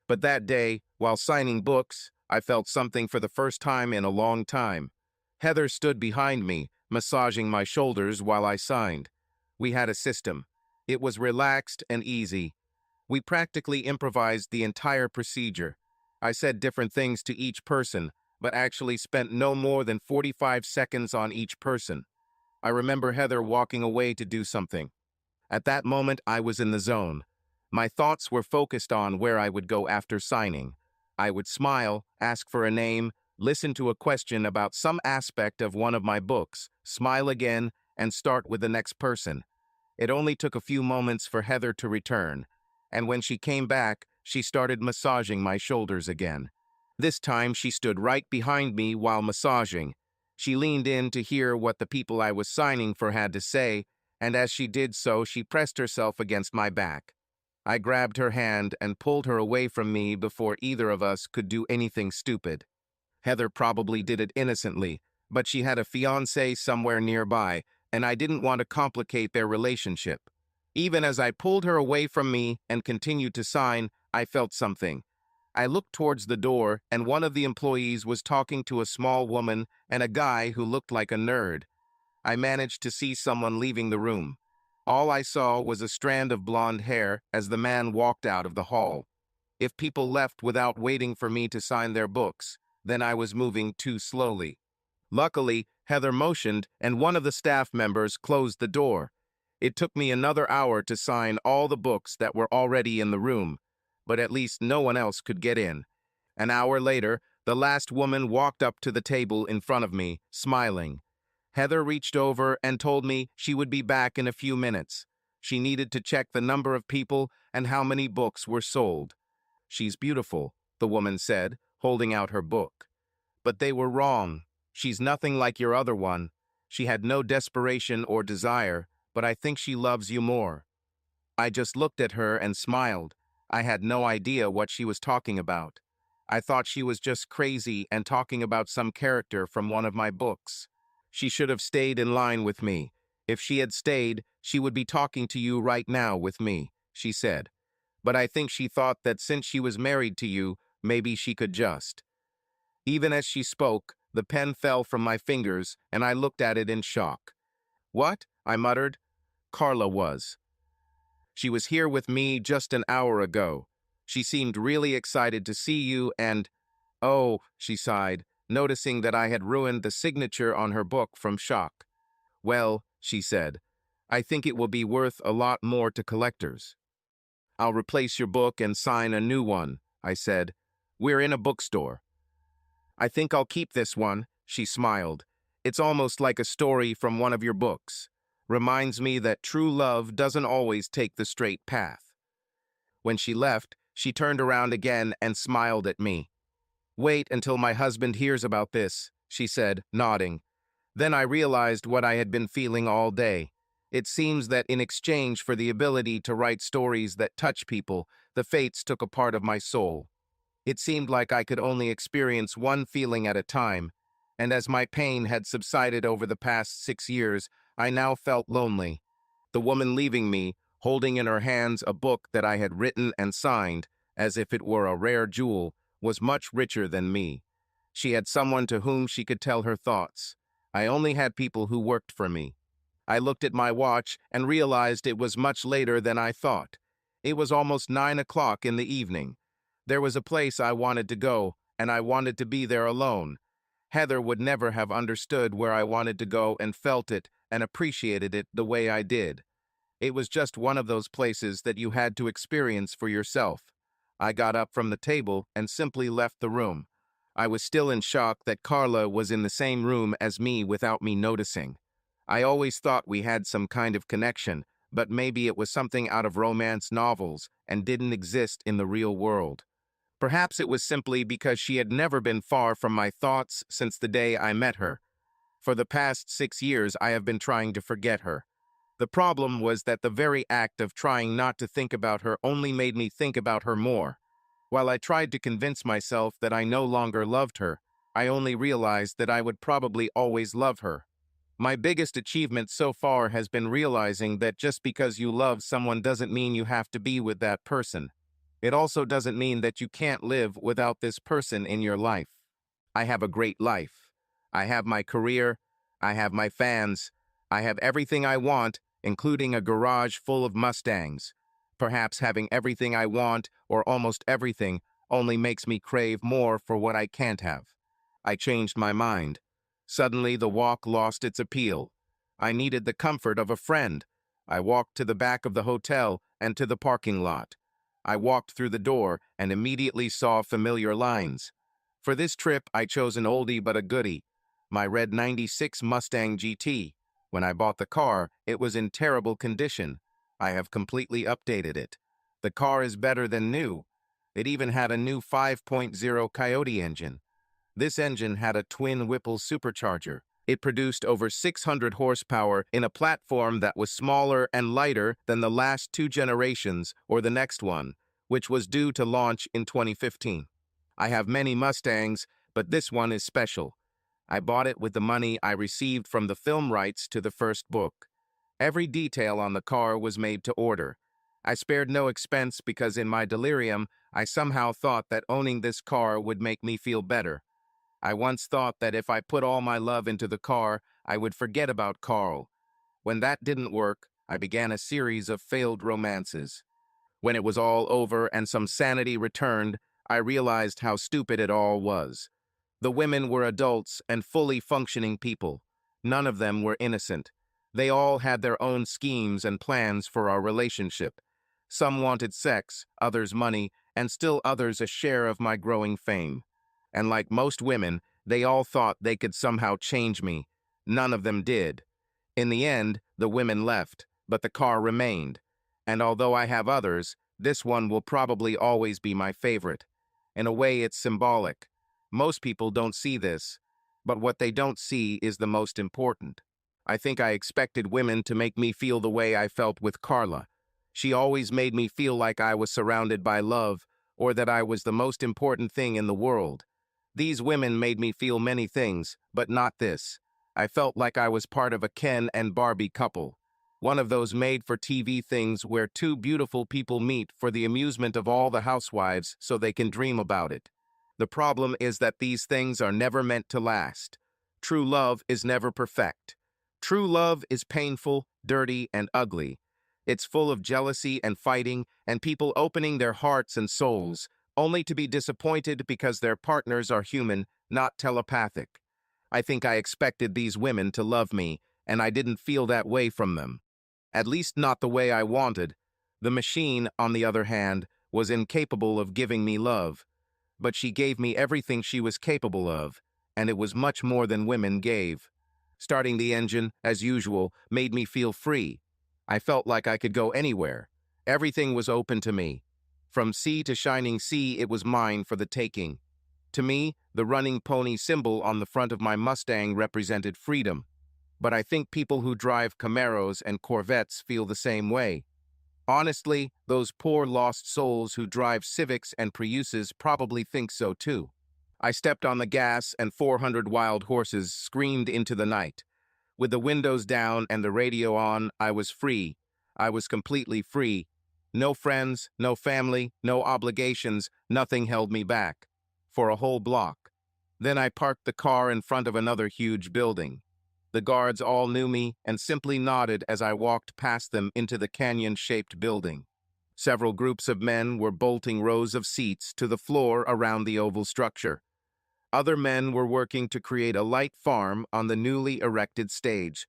But that day, while signing books, I felt something for the first time in a long time. Heather stood behind me, massaging my shoulders while I signed. We had a system. It was relaxed and easy. We practically improvised the entire procedure. I said different things to each person, but actually spent no more than 45 seconds on each person. I remember Heather walking away to do something. At that moment, I was in the zone. My thoughts were focused on where I would go after signing. I would smile, ask for a name, listen to a question about some aspect of one of my books, smile again, and start with the next person. It only took a few moments for Heather to return, and when she came back, she started massaging my shoulders again. This time she stood right behind me while massaging. She leaned in to hear what the people I was signing for had to say, and as she did so, she pressed herself against my back. I grabbed her hand and pulled her away from me before either of us could do anything stupid. Heather probably did it innocently, but she had a fiancé somewhere nearby, and I didn't want to complicate their relationship. Even as I pulled her away from me and continued to sign, I felt something. I looked towards the door, and one of the employees was talking to a small woman and a guy who looked like a nerd. I managed to see someone leaving the room. All I saw was a strand of blonde hair as the man walked out of the hall. If people left without waiting for me to sign their books, then I was moving too slowly. Luckily, Heather motioned, and one of the staff members closed the door. It took me another hour to sign all the books that were already in the room, but at least no one else could get in. An hour later, the last woman walked up to the table in front of me, smiling. Heather reached over and told me she would be back in a few minutes. She needed to check the number of people and how many books were sold. "She's beautiful," the woman said, holding out her book. "But they were wrong. She's nothing like your other one. She had no desperation or desire, but I think she loves you more." I just looked at her and smiled. I had no idea what she was talking about. I thought she was just crazy and talking about some character from one of my books. "She should have stayed in line with me. If she had stayed, she would be talking to you right now with me," she said. "But I think she thought that since she was married to you, maybe she could just." Even as she spoke, the pen fell from my fingers, and I looked at it in shock. "What?" I muttered. "Carla was. She was here with me just an hour ago. She seemed really excited to see you and—" "Oh," she sighed, noticing that I had ruined the signature on her book from shock. "Well," she said, "I think it will be worth a lot more to collectors." "I'll replace your book and sign a new one," I said. "We're in a bookstore." "I think I'll keep this one," she smiled. "It's almost like a story from one of your books. Reminds me that true love doesn't always take the straight path." When she left, she turned around again and smiled at me. "Wait until my husband hears about this," she said, nodding. Then I realized what I had been feeling all day. It seems that in exchange for the ability to write stories that touch people, the fates took a part of my soul. It seemed like I could only experience one feeling at a time, and as my pain had subsided over the past 6 years, I now felt lonely. The woman leaving me, holding in her hands a book that I had written and signed, as if it were a rare jewel, was much richer than me. She had someone to whom she could tell her thoughts. I only had people who worked for me. I looked at my watch and realized it was much later than I thought. It was almost 9 o'clock in the evening. There was a place I wanted to go, and I wanted to be there alone. Heather would never have understood where I wanted to go and felt it and appreciated it the way I did. It was just one of those places that you had to experience for yourself. I got up from the table and simply left the room. I was still in shock that Carla was in the same room as me without me noticing. I always thought we had some kind of connection, but maybe it was something out of romance novels and didn't exist in the real world. Perhaps it was simply because she had never been far from my thoughts since the day I met her. For the past 6 years, I have been trying to forget her. The problem was that the very act of trying not to think about her only made me think about her more. While I tried to convince myself that I no longer loved her, I only realized that I would probably always love her. My biggest achievement so far has been realizing that just because you love someone doesn't mean you have to be with that person. It also doesn't mean that you can't live without this person in your life. I have a great life. I have my career. I have my fans. I have everything I want, including a garage full of Mustangs. Perhaps having everything I want, or almost everything, only makes me crave more for what I can't have. I changed my mind. Suddenly, the walk lost its appeal. I needed the comfort of a friend. I walked to the back of the hotel and to the parking lot. I walked through the door and immediately saw familiar lines. For this trip, I chose an oldie but a goodie, my red '96 Mustang GT. When I bought the car, it was in terrible condition. I have completely updated it. The car is better than new. It even had a new 5.0 Coyote engine. This engine had a twin Whipple supercharger. It produced over 600 horsepower in a platform that was smaller and lighter than the last two generations or the next one, which was due to launch in 2015. I have many Mustangs, but this one is special. I bought it with the money I received from the film rights to the first book. Every detail on the car was made to order. I spared no expense because in my delirium, I somehow thought that owning this car would make me feel better. I once thought that if I put all my love into the car, I would forget about Carl. When that didn't work, I began a series of failed romances. When it was all over and some sanity returned, I realized how stupid it all was. The women were adults and fully functioning people. None of them were innocent. They all had their own schemes and plans for our relationship. Some wanted sex, others money, and still others a share of my growing fame. And like most women, they all thought they could somehow change me. None of them did. In the end, the women left, but the car remained. And although I have others, this one will probably always be my favorite. In a way, it's symbolic. Most people don't see this, but what they don't see is the most important. I think I expected women to make me feel the way I felt with Carla. She always made me feel like I was surrounded by love, or that I was the most important thing in the world. These women made me feel many things, but not this. I felt like I was part of a Ken and Barbie couple. One of those made-for-TV things where two beautiful people meet for the amusement of all the housewives so they can dream about it. The problem is that these things are never meant to last. True love is never perfect. True love is painful, dirty, and ugly. It's full of jealousy and fighting, and people opening their hearts and souls, only to be disappointed because their partners are human, not telepathic. I think I expected these women to love me, and I didn't feel that way from them. At least not the way I wanted. The machine, on the other hand, was incapable of giving me love. But she gave me everything she was capable of, and it was much more than women gave. Starting the engine, as usual, made me feel free. I felt like I could go anywhere. Everything was open to me. From sea to shining sea, it was mine for the taking. To me, the running pony symbol on the front of my Mustang represented freedom. But I think people who drive Camaros and Corvettes feel the same way. Honestly, those poor lost souls who drive Civics and Priuses probably think so too. I stepped on the gas and 400 wild horses screamed into the night. With the windows down and the radio on, I was free. I was completely free. No friends, no family, no obligations, nothing held me back. For a whole block. Then I parked the car in front of another huge building. The guards all knew me and simply nodded as I walked past them into the canyon-shaped building. Several groups of men were bolting rows of seats to the floor around the oval structure. Other men were working to create a light farm on the newly erected stage.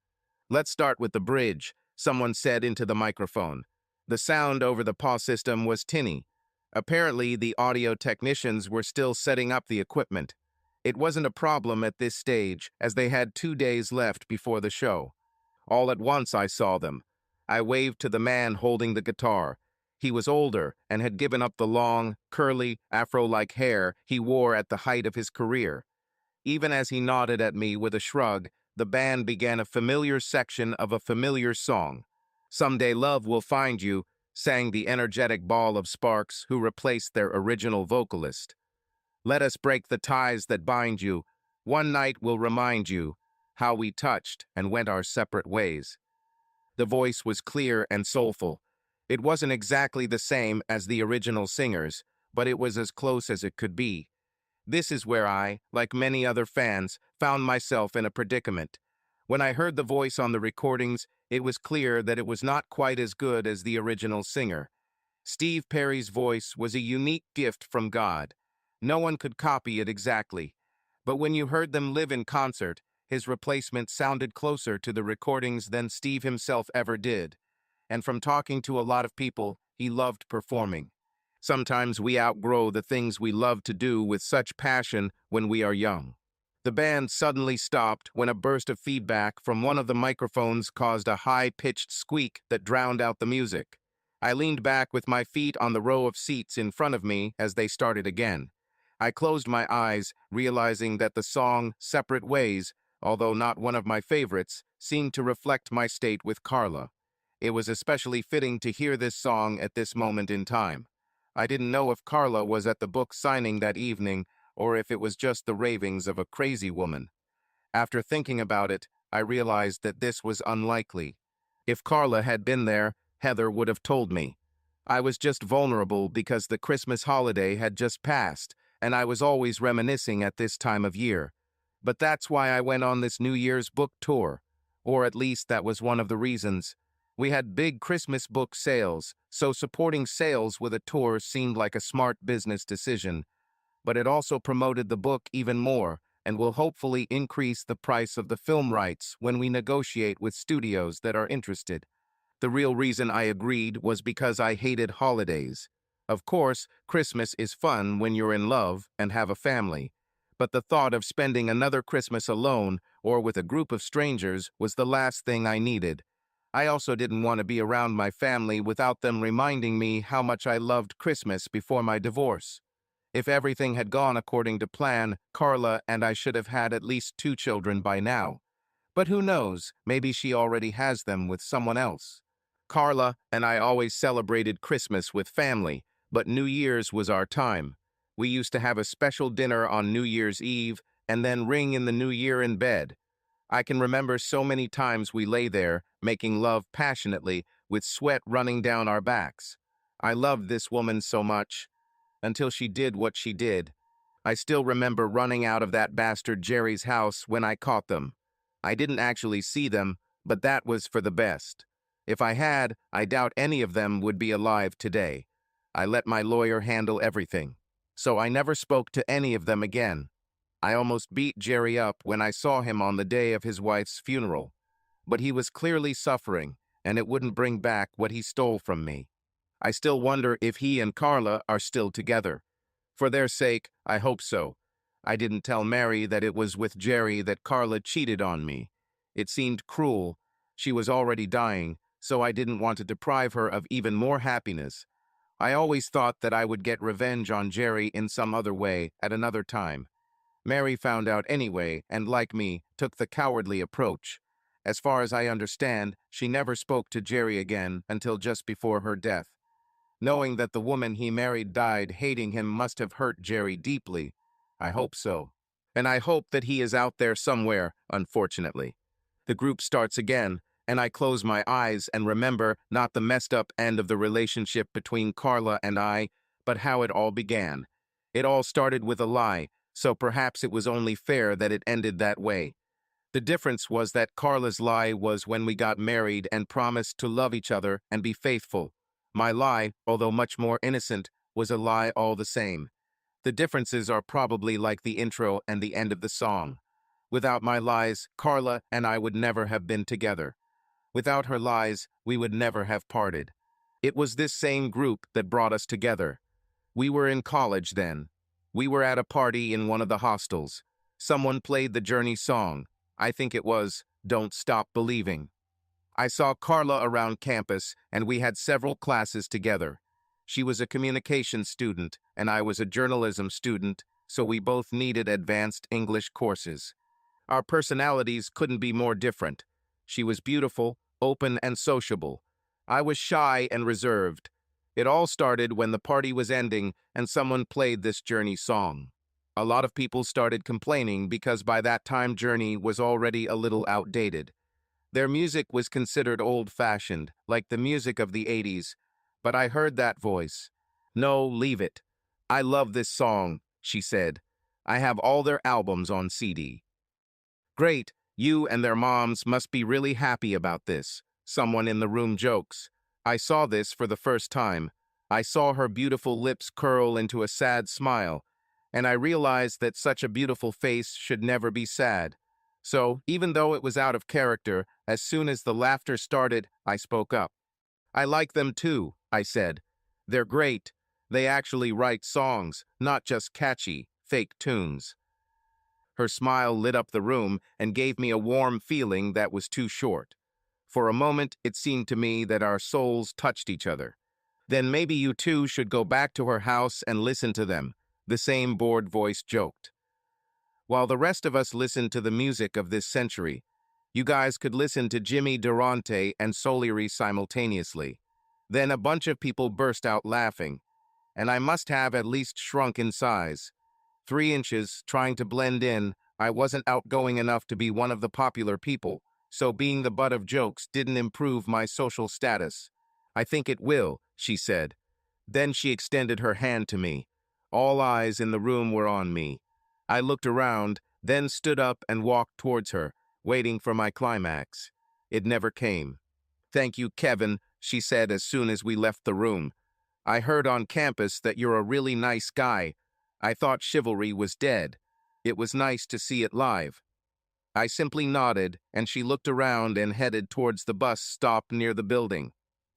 "Let's start with the bridge," someone said into the microphone. The sound over the PA system was tinny. Apparently, the audio technicians were still setting up the equipment. It wasn't a problem at this stage, as they had 2 days left before the show. All at once I saw them. I waved to the man holding the guitar. He was older and had given up the long, curly, afro-like hair he wore at the height of his career. Even as he nodded at me with a shrug, the band began a familiar section of a familiar song. "Someday Love Will Find You," sang the energetic ball of sparks who replaced their original vocalist. "Let us break the ties that bind you. One night will remind you how we touched and went our separate ways." The voice was clear and soulful. It wasn't exactly the same as the original singers, but it was as close as it could be. This is where I, like many other fans, found myself in a predicament. When I heard the voice on the recordings, it was clear that it was not quite as good as the original singer. Steve Perry's voice was a unique gift from God. No one could copy it exactly. But when you heard them live in concert, his replacement sounded closer to the recordings than Steve himself ever did. And from talking to a lot of people, he loved performing. Sometimes we outgrow the things we love to do with such passion when we are young. The band suddenly stopped when a burst of feedback from one of the microphones caused a high-pitched squeak that drowned out the music. I leaned back with my feet on the row of seats in front of me as they started again. I closed my eyes, realizing that the song Separate Ways, although not one of my favorites, seemed to reflect my state with Carla. It was especially fitting to hear this song at this moment in time. I didn't know if Carla was at the book signing that evening or if it was just the ravings of a crazy woman. After thinking about it, I realized that this was unlikely. If Carla had been there, Heather would have told me. I was just vulnerable because the Christmas holiday had just passed, and I was always reminiscing at this time of year. But that's why I went on this New Year's book tour. Or at least that was one of the reasons. We had big Christmas book sales, so supporting sales with a tour seemed like a smart business decision. But it also promoted the book even more and will hopefully increase the price of the film rights when we negotiate with studios that are interested. The real reason I agreed was because I hated holidays. Of course, Christmas is fun when you're in love and have a family, but the thought of spending another Christmas alone or with a group of strangers was the last thing I needed. I also didn't want to be around my family without them reminding me how much I loved Christmas before my divorce. If everything had gone according to plan, Carla and I should have had at least 2 children by now. But who knows, maybe she already has them with someone else. Carla and I always celebrated Christmas with family, but New Year's was our time. We used to have a special dinner on New Year's Eve and then ring in the new year in bed. I can remember so many times we lay there, making love passionately, with sweat running down our backs. I loved this woman so much, until she did what she did. I still remember running out of that bastard Jerry's house when I caught them. I didn't actually see them, but that was for the best. If I had, I doubt any of them would be alive today. I let my lawyer handle everything, so I never spoke to any of them again. I almost beat Jerry up when I saw him on the day of his wife's funeral, but he was clearly suffering, and it wouldn't bring back what he stole from me. I still wonder if he and Carla are still together. For their sake, I hope so. I didn't tell Mary that it was with Jerry that Carla cheated on me. It seemed cruel. She was already dying, so I didn't want to deprive her of even more happiness. I always thought that I would get revenge on Jerry in some other way at another time. Mary found out anyway, and like me, took the cowardly approach. As far as I understand, she never spoke to Jerry again until just before her death. Knowing that the woman he married died hating him must have hurt Jerry deeply. I hope so. And I hope that he is out there somewhere, unfortunately. The group starts again, and I close my eyes and remember not the messed up end of the relationship between Carla and I, but how it all began. It all started with a lie, so perhaps it was only fair that it ended that way. The difference was that Carla's lie was when we got married and promised to love each other and be faithful. My lie, although much more innocent, was a lie all the same. The differences are probably like the intro and the end of the song. Without my lies, Carla and I would never have been together. Without her lies, we would never have parted. It was this same group that brought us together. We were in college then. We were at a party in one of the hostels. Someone played the Journey song. I think it was Don't Stop Believing. I saw Carla around campus, and we had several classes together. She was a communications student, and I was a journalism student, so we both needed advanced English courses. Our personalities couldn't be more different. She was beautiful, open, and sociable. I was shy and reserved. It all started when the party was ending and someone played this Journey song. A lot of people started complaining because by that time Journey was already a little outdated. Their music was considered old-fashioned, like the music of the 80s, but I heard that voice. "No, leave it. I love this song," she said. "I have all their albums on CD." "Great, you and their moms must be really happy about this," someone in the room jokes. I saw this for the first time. I saw her beautiful lips curl into a sad smile, and I realized that such a beautiful face should never be sad. So, even though it was out of character, as soon as the laughter started, I spoke up. "I like them too," I said. "They're great. They actually write songs, not just catchy, fake tunes. Her smile lit up the room and gave me a warm feeling that was too short. For a moment, it seemed to me that our souls touched each other. Then maybe you two should go back to her house and listen to them, the same bored voice joked. While the rest of us listened to the music of this century, you guys could listen to Jimmy Durante and Solieri simultaneously. Then a bunch of people burst out laughing, and I must have at least shrunk in size. 3 inches, trying to blend in, I wasn't outgoing enough to be one of the popular people, so being the butt of jokes didn't improve my social status. I think it will, she said. Then she extended her hand to me. All eyes in the room were on me. I looked around, then stood up and walked towards her, waiting for my climax. It never came. "Thank you, Kevin," she said as soon as we left the room. "I heard on campus that you're a really nice guy. I thought chivalry was dead. It was nice to see it live." I simply nodded, and she looked around and headed towards the bus stop near the building.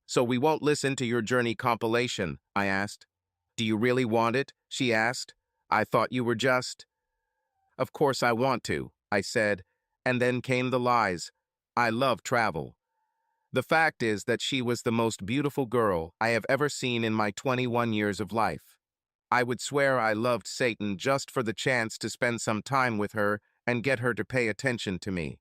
"So we won't listen to your journey compilation?" I asked. "Do you really want it?" she asked. "I thought you were just—" "Of course I want to," I said, and then came the lies. I love travel. The fact is that she was the most beautiful girl I have ever seen in my 21 years of life. I would swear I loved Satan just for the chance to spend some time with her and get her to pay attention to me.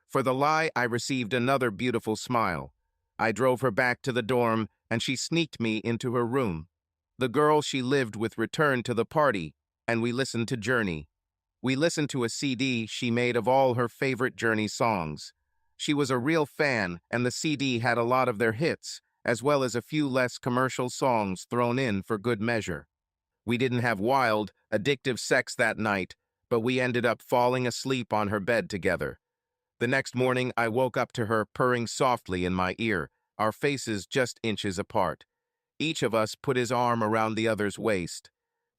For the lie, I received another beautiful smile. I drove her back to the dorm, and she sneaked me into her room. The girl she lived with returned to the party, and we listened to Journey. We listened to a CD she made of all her favorite Journey songs. She was a real fan, and the CD had a lot of their hits, as well as a few less commercial songs thrown in for good measure. We didn't have wild, addictive sex that night, but we ended up falling asleep on her bed together. The next morning, I woke up to her purring softly in my ear, our faces just inches apart. Each of us put his arm around the other's waist.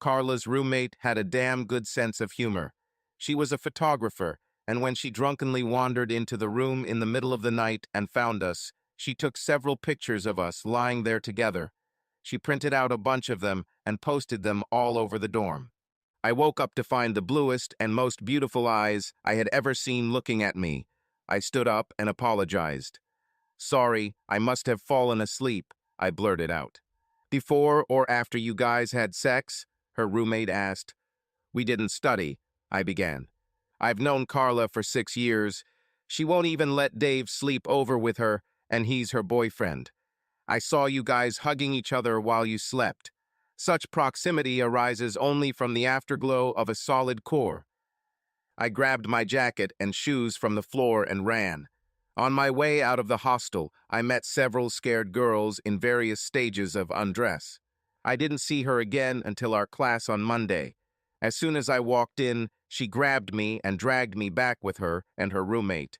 Carla's roommate had a damn good sense of humor. She was a photographer, and when she drunkenly wandered into the room in the middle of the night and found us, she took several pictures of us lying there together. She printed out a bunch of them and posted them all over the dorm. I woke up to find the bluest and most beautiful eyes I had ever seen looking at me. I stood up and apologized. "Sorry, I must have fallen asleep," I blurted out. "Before or after you guys had sex?" her roommate asked. "We didn't study," I began. "I've known Carla for 6 years. She won't even let Dave sleep over with her, and he's her boyfriend. I saw you guys hugging each other while you slept. Such proximity arises only from the afterglow of a solid core." I grabbed my jacket and shoes from the floor and ran. On my way out of the hostel, I met several scared girls in various stages of undress. I didn't see her again until our class on Monday. As soon as I walked in, she grabbed me and dragged me back with her and her roommate.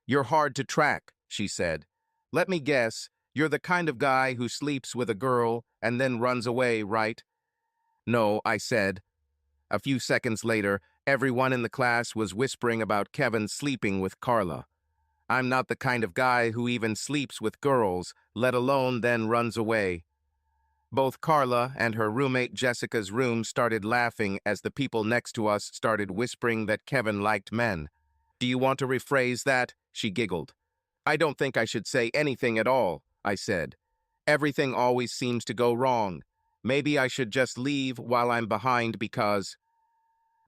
"You're hard to track," she said. "Let me guess, you're the kind of guy who sleeps with a girl and then runs away, right?" "No," I said. A few seconds later, everyone in the class was whispering about Kevin sleeping with Carla. I'm not the kind of guy who even sleeps with girls, let alone then runs away. Both Carla and her roommate Jessica's room started laughing as the people next to us started whispering that Kevin liked men. "Do you want to rephrase that?" she giggled. "I don't think I should say anything at all," I said. "Everything always seems to go wrong. Maybe I should just leave while I'm behind because—"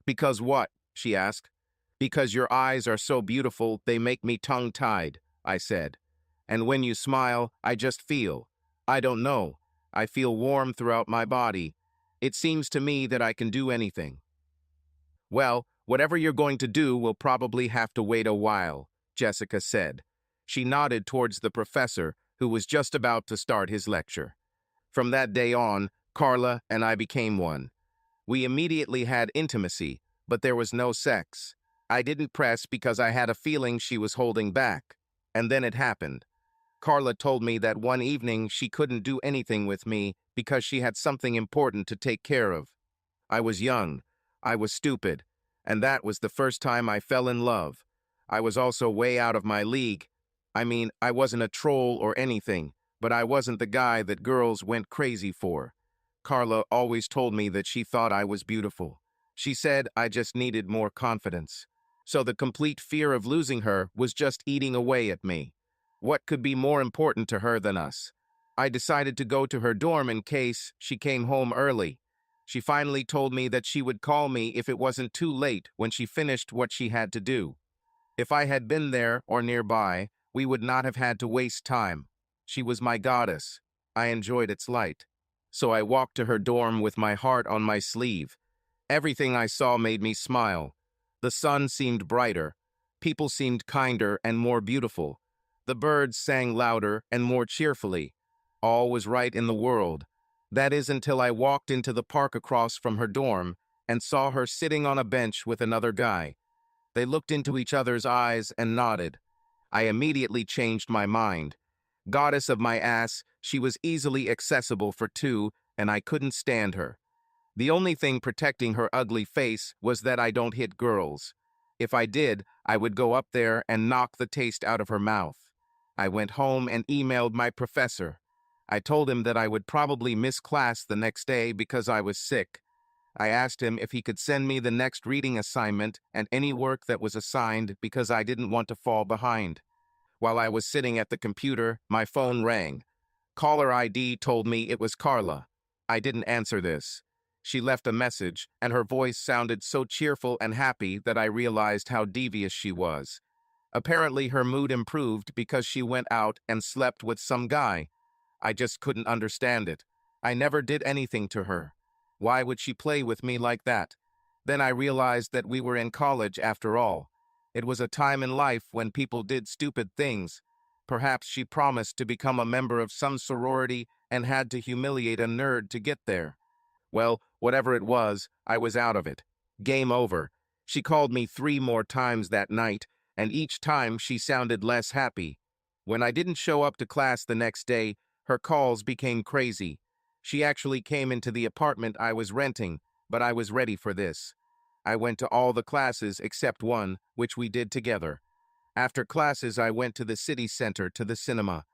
"Because what?" she asked. "Because your eyes are so beautiful they make me tongue-tied," I said. "And when you smile, I just feel. I don't know. I feel warm throughout my body. It seems to me that I can do anything." "Well, whatever you're going to do will probably have to wait a while," Jessica said. She nodded towards the professor, who was just about to start his lecture. From that day on, Carla and I became one. We immediately had intimacy, but there was no sex. I didn't press because I had a feeling she was holding back. And then it happened. Carla told me that one evening she couldn't do anything with me because she had something important to take care of. I was young. I was stupid. And that was the first time I fell in love. I was also way out of my league. I mean, I wasn't a troll or anything, but I wasn't the guy that girls went crazy for. Carla always told me that she thought I was beautiful. She said I just needed more confidence. So the complete fear of losing her was just eating away at me. What could be more important to her than us? I decided to go to her dorm in case she came home early. She finally told me that she would call me if it wasn't too late when she finished what she had to do. If I had been there or nearby, we would not have had to waste time. She was my goddess. I enjoyed its light. So I walked to her dorm with my heart on my sleeve. Everything I saw made me smile. The sun seemed brighter. People seemed kinder and more beautiful. The birds sang louder and more cheerfully. All was right in the world. That is until I walked into the park across from her dorm and saw her sitting on a bench with another guy. They looked into each other's eyes and nodded. I immediately changed my mind. Goddess of my ass, she was easily accessible for two, and I couldn't stand her. The only thing protecting her ugly face was that I don't hit girls. If I did, I would go up there and knock the taste out of her mouth. I went home and emailed my professor. I told him that I would probably miss class the next day because I was sick. I asked him if he could send me the next reading assignment and any work that was assigned because I didn't want to fall behind. While I was sitting at the computer, my phone rang. Caller ID told me it was Carla. I didn't answer this. She left a message, and her voice sounded so cheerful and happy that I realized how devious she was. Apparently, her mood improved because she went out and slept with some guy. I just couldn't understand it. I never did anything to her. Why would she play with me like that? Then I realized that we were in college after all. It was a time in life when people did stupid things. Perhaps she promised to become a member of some sorority and had to humiliate a nerd to get there. Well, whatever it was, I was out of it. Game over. She called me 3 more times that night, and each time she sounded less happy. When I didn't show up to class the next day, her calls became crazy. She actually came into the apartment I was renting, but I was ready for this. I went to all the classes except one, which we did together. After classes, I went to the city center to the cinema.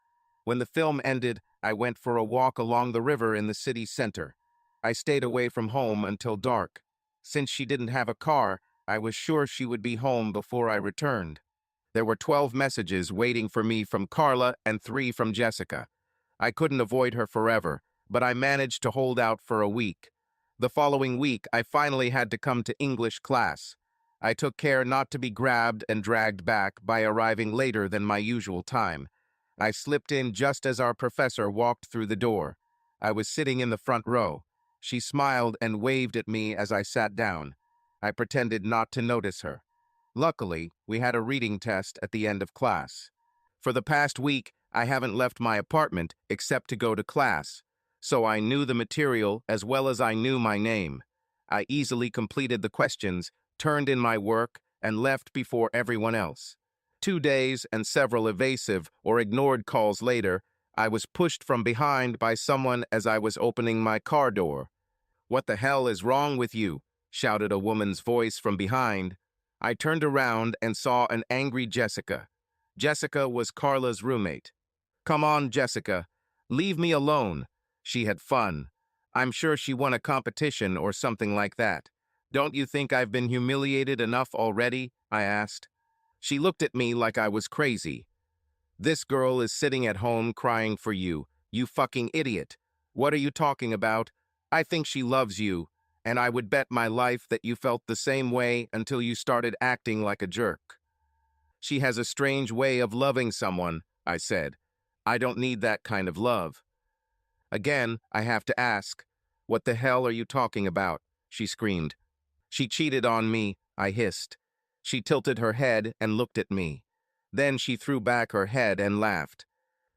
When the film ended, I went for a walk along the river in the city center. I stayed away from home until dark. Since she didn't have a car, I was sure she would be home before I returned. There were 12 messages waiting for me from Carla and 3 from Jessica. I couldn't avoid her forever, but I managed to hold out for a week. The following week, I finally had to come to English class. I took care not to be grabbed and dragged back by arriving later than my usual time. I slipped in just as our professor walked through the door. I was sitting in the front row. She smiled and waved at me as I sat down. I pretended not to notice her. Luckily, we had a reading test at the end of class. For the past week, I haven't left my apartment except to go to class, so I knew the material as well as I knew my name. I easily completed the questions, turned in my work, and left before everyone else. 2 days and several evasive or ignored calls later, I was pushed from behind by someone as I was opening my car door. "What the hell is wrong with you?" shouted a woman's voice from behind. I turned around and saw an angry Jessica. Jessica was Carla's roommate. "Come on, Jessica. Leave me alone." She had fun. I'm sure she won a competition or something like that. "Don't you think I've been humiliated enough already?" I asked. She looked at me like I was crazy. "This girl is sitting at home crying for you, you fucking idiot. What are you talking about? I think she loves you, and I would bet my life that you felt the same way until you started acting like a jerk." "She has a strange way of loving someone," I said. "I don't need that kind of love." Again, I have to ask, "What the hell are you talking about?" she screamed. "She cheated on me," I hissed. She tilted her head and looked at me. Then she threw back her head and laughed.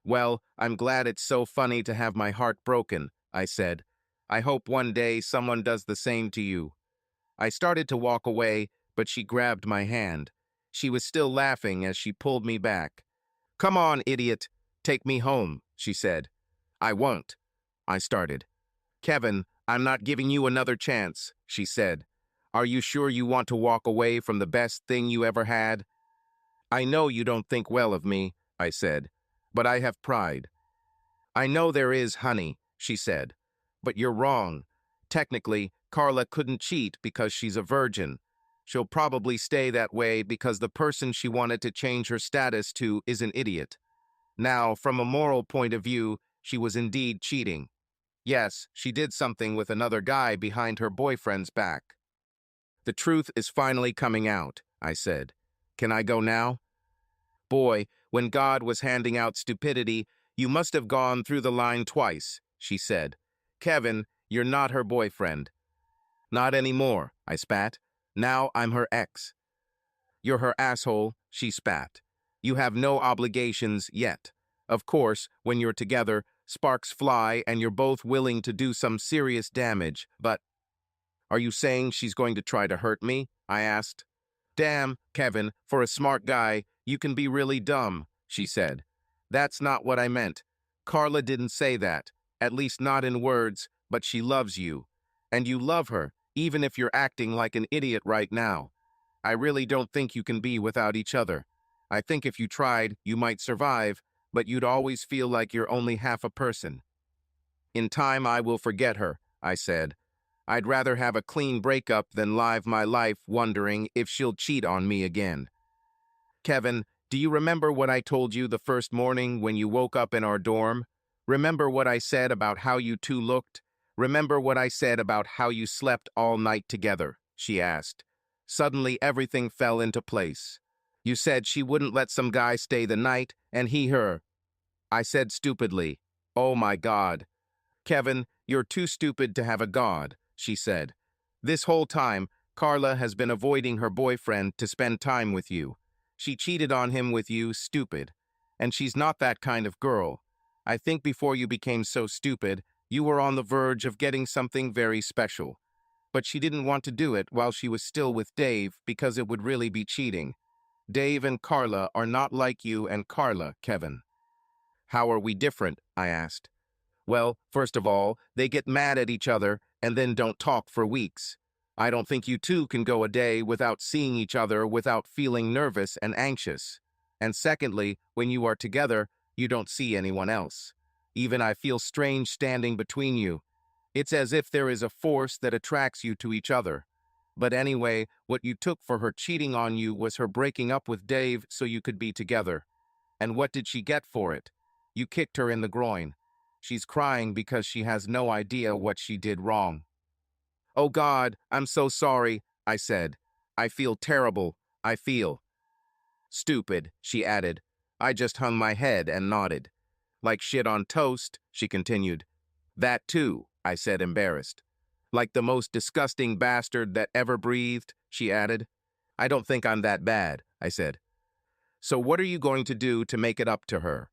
"Well, I'm glad it's so funny to have my heart broken," I said. "I hope one day someone does the same to you." I started to walk away, but she grabbed my hand. She was still laughing as she pulled me back. "Come on, idiot. Take me home," she said. "I won't," I started. "Kevin, I'm not giving you another chance," she said. "Are you sure you want to walk away from the best thing you ever had?" "I know you don't think well of me," I said, "but I have pride." "I know there is, honey," she said. But you're wrong. Technically, Carla couldn't cheat because she's a virgin. She'll probably stay that way because the person she wanted to change her status to is an idiot. Now, from a moral point of view, she was indeed cheating. Yes, she did something with another guy behind her boyfriend's back. The truth is finally coming out, I said. Can I go now? Boy, when God was handing out stupidity, you must have gone through the line twice, she said. Kevin, you're not her boyfriend. Not anymore, I spat. Now I'm her ex. You're her asshole, she spat. You have no obligations yet. Of course, when you're together, sparks fly and you're both willing to do some serious damage, but are you saying she's going to try to hurt me? I asked. Damn, Kevin, for a smart guy, you can be really dumb, she said. That's not what I meant. Carla didn't say that, at least not in words, but she loves you. And you love her, even if you're acting like an idiot right now. I really don't think you can be without each other. I think if you tried, you might survive, but you'd always feel like you're only half a person. In time, I will forget her, I said. I'd rather have a clean breakup than live my life wondering if she'll cheat on me again. Kevin, do you remember what I told you the first morning when you woke up in our dorm? Remember what I said about how you two looked? Remember what I said about how you slept all night together? She asked. Suddenly everything fell into place. You said she wouldn't let some guy stay the night, and he her. I said stupidly, "Oh my God." Kevin, you're too stupid to have a god, she said. This whole time, Carla has been avoiding her boyfriend to spend time with you. She cheated on him with you, stupid. And she's not that kind of girl. I think before you became so stupid, you were on the verge of getting something very special. But she didn't want to do it while she was still with Dave because it would really be cheating. Dave and Carla are not like you and Carla, Kevin. How are we different? I asked. Well, first of all, they get mad at each other and then don't talk for weeks. I don't think you two can go a day without seeing each other without feeling nervous and anxious. And secondly, when you are together, you don't see anyone else. Even I feel strange standing between you. It's as if there is a force that attracts you to each other. But anyway, what you took for her cheating on you was her breaking up with Dave so you could be together. And what did she get for it? You kicked her in the groin. She's crying because she has no idea what she did wrong. Oh God, I'm so sorry, I said. I feel terrible. I feel stupid, she added. I just hung my head and nodded. Like shit on toast, she continued. That too, I said, embarrassed. Like the most disgusting bastard that ever breathed, she added. I don't think I'm that bad, I said. So what are you going to do to make it up to her?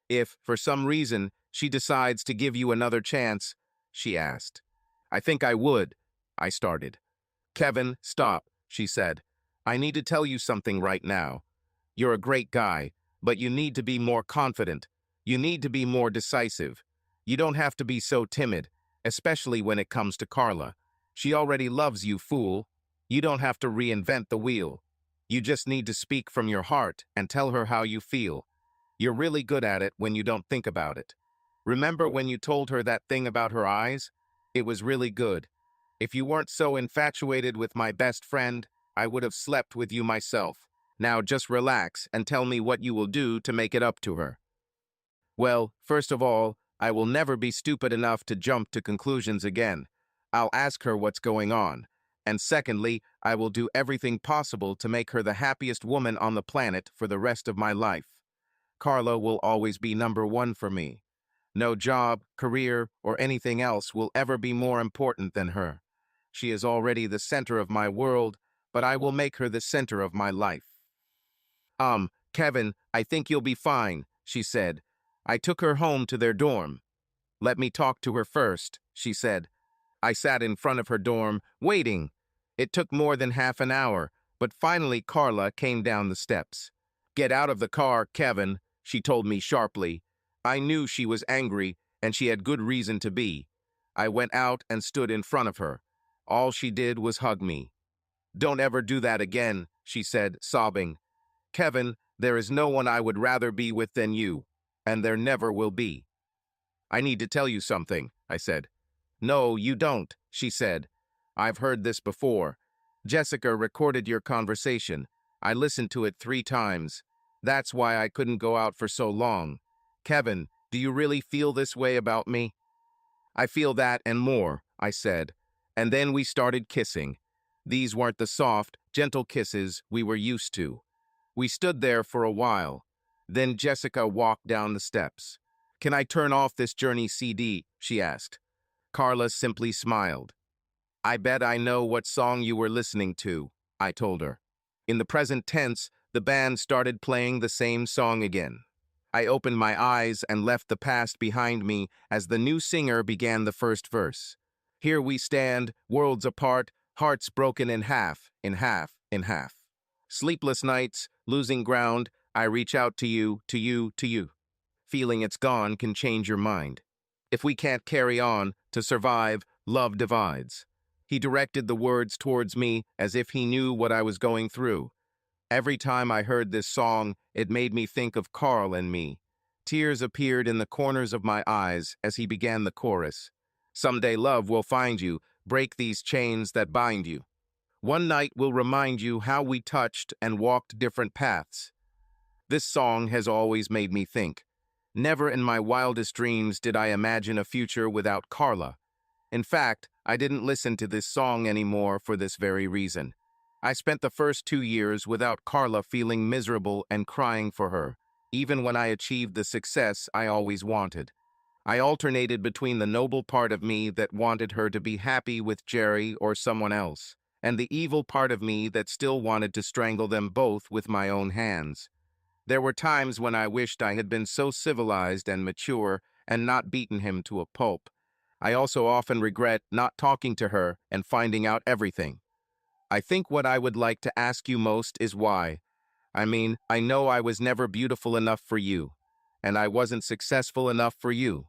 If, for some reason, she decides to give you another chance, she asked. I think I would, I started. Kevin, stop, she said. I need to tell you something right now. You're a great guy, but you need to be more confident. You need to be more decisive. You don't have to be so timid, especially when it comes to Carla. She already loves you, fool. You don't have to reinvent the wheel. You just need to speak from your heart and tell her how you feel. You're really good at it when you don't think about it. Remember when you told her that thing about her eyes? It was really good. If you weren't so infatuated with my best friend, I would have slept with you myself. Now just relax and tell me what you will do to make it up to her. Well, first of all, I will never be stupid enough to jump to conclusions again. I'll ask her what's going on. And secondly, I will do everything possible to make her the happiest woman on the planet for the rest of my life. Carla will always be number one for me. No job, career, or anything else will ever be more important than her. She is already the center of my world, but I will make her the center of my life. Kevin, I think you'll be fine, she said. I took her home to their dorm. Let me talk to her first, she said. I sat in front of her dorm, waiting. It took more than half an hour, but finally Carla came down the steps. Get out of the car, Kevin, she told me sharply. I knew she was angry, and she had good reason to be. I went out and stood in front of her. All she did was hug me. Don't ever do that again, she said, sobbing. Kevin, there is no one I would rather be with than you, and there never will be. I need to tell you something, I said. No, you don't, she said. I've heard this before. Jessica recorded your conversation. I listened to it 3 times. That's why I couldn't go out for so long. Kevin, do you really feel this way about me? I feel that and more, I said. And then we started kissing. These weren't the soft, gentle kisses we were used to. We stood there for a while. Then Jessica walked down the steps. Can I turn off this Journey CD? She asked. Carla simply smiled. I bet I know what song you were listening to, I told her. In the present tense, the band started playing the same song again. I opened my eyes and left the past behind me as the new singer began the first verse. Here we stand, worlds apart, hearts broken in half, in half, in half. Sleepless nights, losing ground, I reach out to you, to you, to you. Feeling it's gone can change your mind. If we can't carry on, to survive, love divides. He directed the words towards me as if he knew what I was going through. Every time I heard this song, it made me think of Carl and me. Tears appeared in the corners of my eyes as he began the chorus. Someday love will find you, break these chains that bind you. One night will remind you how we touched and walked different paths. This song has always made me think. Never in my wildest dreams did I imagine a future without Carla. In fact, I didn't listen to this song anymore for this very reason. I spent the first 2 years without Carla feeling miserable and crying for her, even when I achieved the success I always wanted. I alternated between the noble part of me that wanted her to be happy with Jerry or someone else, and the evil part of me that still wanted to strangle them both with my own hands. There were times when I wished I had been so civilized and mature and not beaten him to a pulp. I also often regret not talking to her and finding out everything. I think what I would like to ask you most is why. I mean, I know I was never beautiful enough for you, and I wasn't successful enough for you.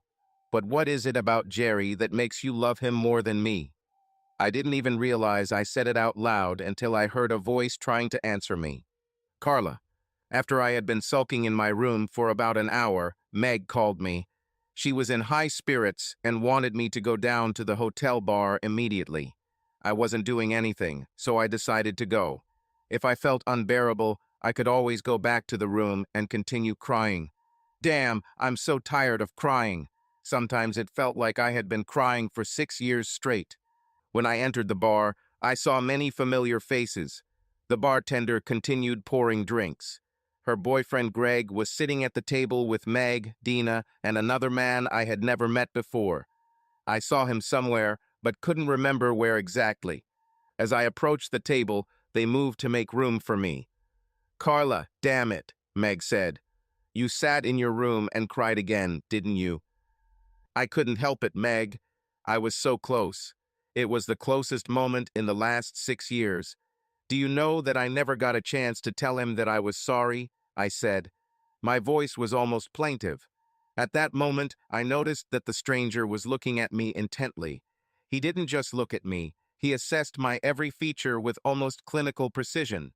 But what is it about Jerry that makes you love him more than me? I didn't even realize I said it out loud until I heard a voice trying to answer me. Carla. After I had been sulking in my room for about an hour, Meg called me. She was in high spirits and wanted me to go down to the hotel bar immediately. I wasn't doing anything, so I decided to go. If I felt unbearable, I could always go back to the room and continue crying. Damn, I'm so tired of crying. Sometimes it felt like I had been crying for 6 years straight. When I entered the bar, I saw many familiar faces. The bartender continued pouring drinks. Her boyfriend Greg was sitting at the table with Meg, Dina, and another man I had never met before. I saw him somewhere, but couldn't remember where exactly. As I approached the table, they moved to make room for me. Carla, damn it, Meg said. You sat in your room and cried again, didn't you? I couldn't help it, Meg. I was so close. It was the closest moment in the last 6 years. Do you know that I never got a chance to tell him that I was sorry? I said. My voice was almost plaintive. At that moment, I noticed that the stranger was looking at me intently. He didn't just look at me. He assessed my every feature with almost clinical precision.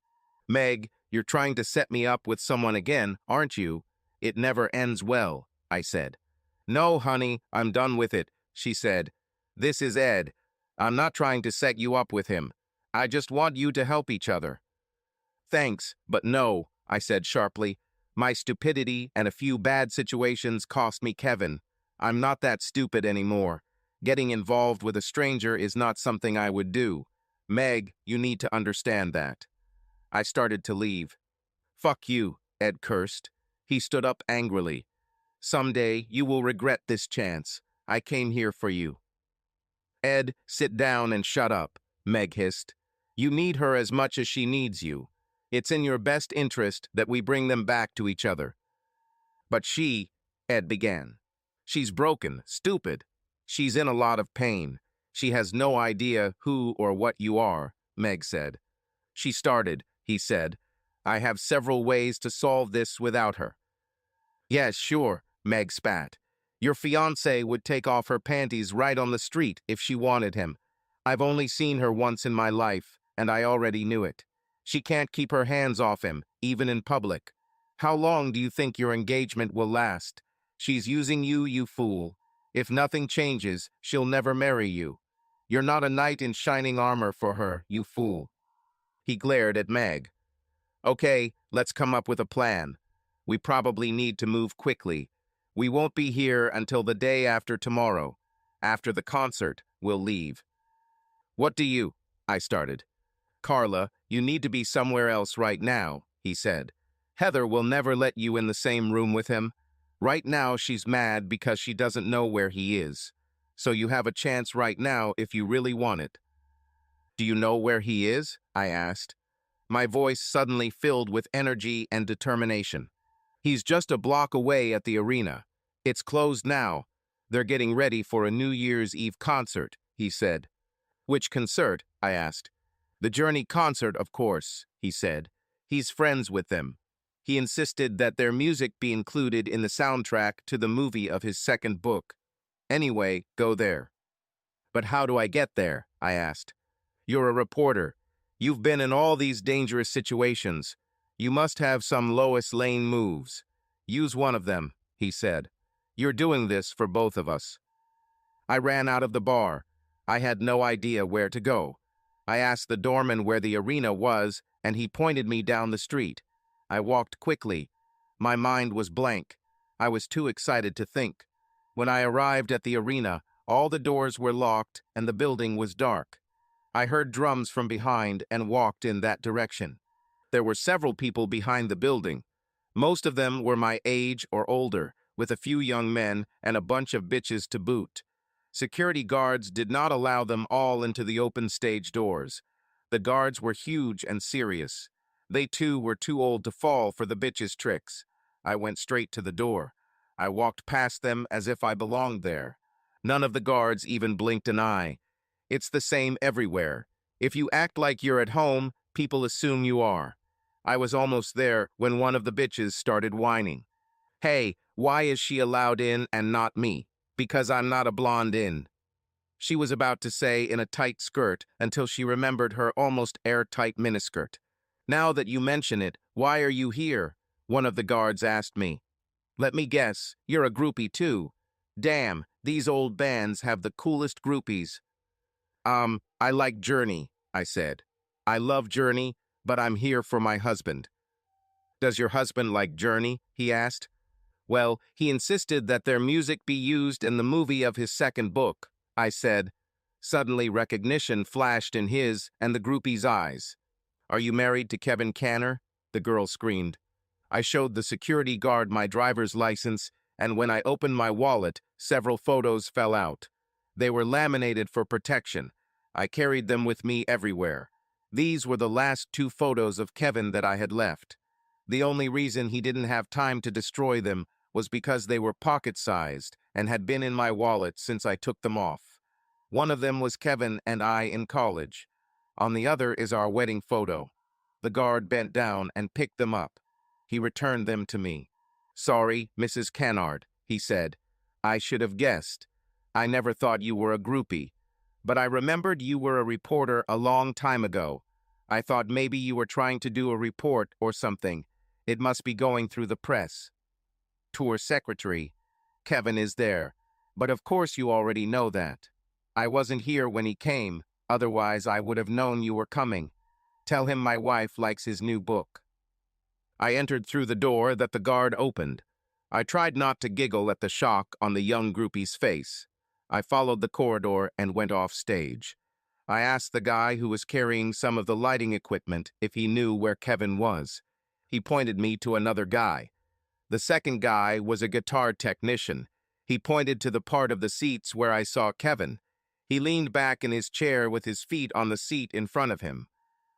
Meg, you're trying to set me up with someone again, aren't you? It never ends well, I said. No, honey, I'm done with it, she said. This is Ed. I'm not trying to set you up with him. I just want you to help each other. Thanks, but no, I said sharply. My stupidity and a few bad situations cost me Kevin. I'm not that stupid anymore. Getting involved with a stranger is not something I would do. Meg, you need to understand that. I started to leave. Fuck you, Ed cursed. He stood up angrily. Someday you will regret this chance. I came here for you. Ed, sit down and shut up, Meg hissed. You need her as much as she needs you. It's in your best interest that we bring them back to each other. But she, Ed began. She's broken, stupid. She's in a lot of pain. She has no idea who or what you are, Meg said. She started, he said. I have several ways to solve this without her. Yes, sure, Meg spat. Your fiancée would take off her panties right on the street if she wanted him. I've only seen her once in my life, and I already knew it. She can't keep her hands off him, even in public. How long do you think your engagement will last? She's using you, you fool. If nothing changes, she'll never marry you. You're not a knight in shining armor for her, you fool." He glared at Meg. "Okay, let's come up with a plan. We probably need to move quickly. We won't be here until the day after tomorrow. After the concert, we'll leave." "What do you?" I started. "Carla, you need to be somewhere else right now," he said. "Heather will never let you in the same room with him. Right now she's mad because she doesn't know where he is. So you have a chance right now if you really want it." "Do you know where he is?" I asked. My voice suddenly filled with energy and determination. "He's just a block away at the arena. It's closed now. They're getting ready for a New Year's Eve concert," he said. "Which concert?" I asked. "The Journey concert, of course," he said. "He's friends with them. He insisted that their music be included in the soundtrack to the movie of his second book. Anyway, go there." "But how do I get there?" I asked. "You're a reporter. You've been in all these dangerous situations. You must have some Lois Lane moves. Use one of them," he said. "You're doing this for both of us." I ran out of the bar. I had no idea where to go. I asked the doorman where the arena was, and he pointed me down the street. I walked quickly. My mind was blank. I was too excited to think. When I arrived at the arena, all the doors were locked and the building was dark. I heard drums from behind and walked in that direction. There were several people behind the building. Most of them were my age or older, with a few young men and a bunch of bitches to boot. Security guards did not allow them all into the open stage doors. The guards were huge and serious. They too were too old to fall for the bitches' tricks. I went straight to the door. I walked past them as if I belonged there. None of the guards even blinked an eye. It's the same everywhere. If you act like you're at home, people assume you are. I was almost there when one of the bitches started whining. "Hey, why is she allowed in and not me? Because I'm not a blonde in." She was about to say in a tight skirt until she remembered her almost airtight miniskirt. "Now that you mention it, why are you here?" one of the guards asked me. "Let me guess, you're a groupie too. Damn, these old bands have the coolest groupies." I like Journey," I said. "I love Journey, but I'm here for my husband." "Does your husband like Journey?" he asked. "Well, he insisted that their music be used in the movie of his second book," I said. Suddenly recognition flashed in his and the groupie's eyes. "Are you married to Kevin Canner?" the girl screamed. I showed the security guard my driver's license, and when I opened my wallet, several photos fell out. They were laminated for protection. I carried them with me everywhere. These were the last 2 photos of Kevin that I had left. The only reason he didn't have time to destroy them was because they were pocket-sized and had been in my wallet since I took them off. One of them was Kevin and I in college. On the other is our wedding photo. The guard bent down and picked them up. He returned them to me. "Sorry, Mrs. Cannard," he said. "I should have guessed. I never thought you were a groupie. But I remembered you were a reporter a long time ago. I thought maybe you were trying to do a report or something. It must be going through the press." "Tour secretary. Kevin is there. But of course you already know that. I wasn't here when he came, otherwise I would have known you were coming. Tell him my wife likes his new book." I entered through the door that the guard opened. I tried not to giggle at the shock on the young groupie's face. I followed the corridor and went off stage. I asked the guy who was carrying some of the lighting equipment if he knew where Kevin was. He pointed me to another guy. The second guy was a guitar technician. He pointed to the part of the seats where I saw Kevin. He leaned back in his chair with his feet on the seat in front of him.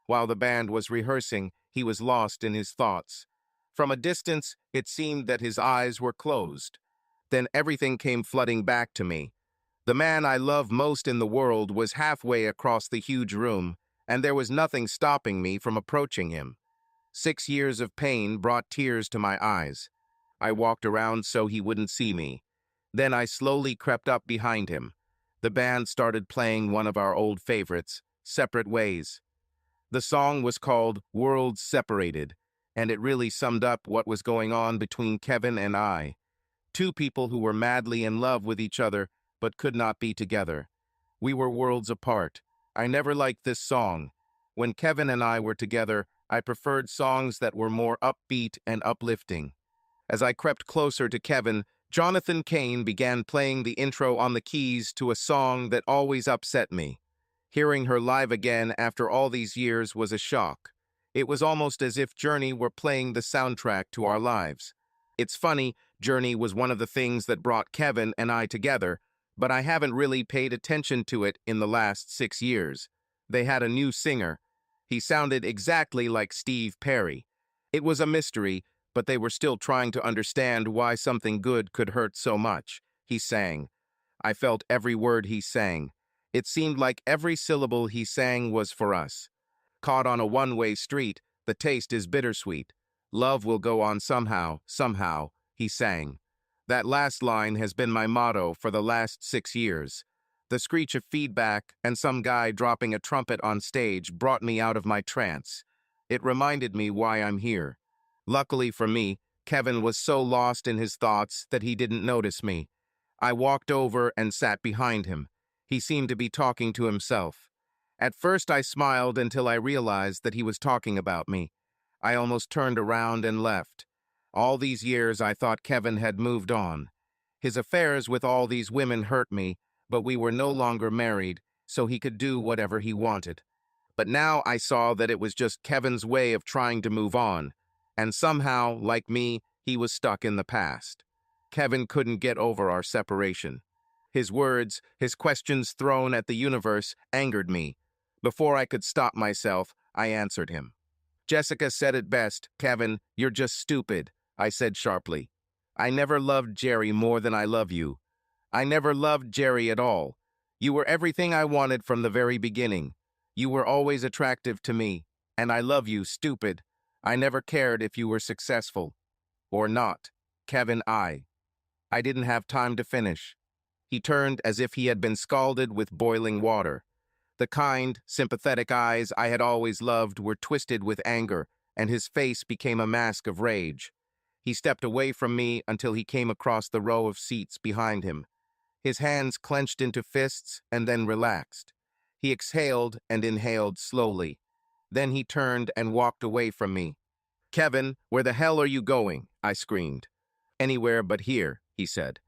While the band was rehearsing, he was lost in his thoughts. From a distance, it seemed that his eyes were closed. Then everything came flooding back to me. The man I love most in the world was halfway across the huge room, and there was nothing stopping me from approaching him. 6 years of pain brought tears to my eyes. I walked around so he wouldn't see me. Then I slowly crept up behind him. The band started playing one of our old favorites, Separate Ways. The song was called Worlds Separated, and it really summed up what was going on between Kevin and I. Two people who were madly in love with each other, but could not be together. We were worlds apart. I never liked this song. When Kevin and I were together, I preferred songs that were more upbeat and uplifting. As I crept closer to Kevin, Jonathan Cain began playing the intro on the keys to a song that always upset me. Hearing her live again after all these years was a shock. It was almost as if Journey were playing the soundtrack to our lives. It's funny, Journey was one of the things that brought Kevin and I together, but I haven't really paid attention to it in the last 6 years. They had a new singer. He sounded exactly like Steve Perry. It was a mystery, but they were still trying to understand why something good could hurt so much. He sang. I felt every word he sang. It seemed like every syllable he sang was for us. Caught on a one-way street, the taste is bittersweet. Love will go on somehow, somehow, he sang. That last line has been my motto for the last 6 years. The screech of feedback and some guy dropping a trumpet on stage brought me out of my trance. It reminded me why I'm here. Luckily for me, Kevin was so lost in his thoughts that he didn't notice me. I walked over and sat behind him. He seemed to be talking to himself. At first I smiled until I realized that he was talking about me. I almost turned around and left. All these years I thought Kevin had moved on. His affairs with all these women hurt me, but we were no longer married, so he could do whatever he wanted. But now I saw that it was just Kevin's way of trying to move on, and somehow, like me, he was stuck in the past. Kevin couldn't get over our separation. His words, his questions thrown at the universe, angered me. Before I could stop myself, I answered him. Jessica said it best, Kevin, you're just stupid, I said sharply. I never loved Jerry more than I love you. I never loved Jerry at all. You were everything I wanted from the very beginning. You were always attractive to me, and I love you, stupid. I never cared if you were successful. Or not. Kevin, I didn't have time to finish. He turned as if he had been scalded with boiling water. The kind, sympathetic eyes I had always loved were twisted with anger, and his face became a mask of rage. He stepped away from me until he came across the row of seats behind him. His hands clenched into fists and then relaxed. He exhaled and inhaled slowly. Then he turned and walked away from me. Kevin, where the hell are you going? I screamed. Anywhere but here, he said.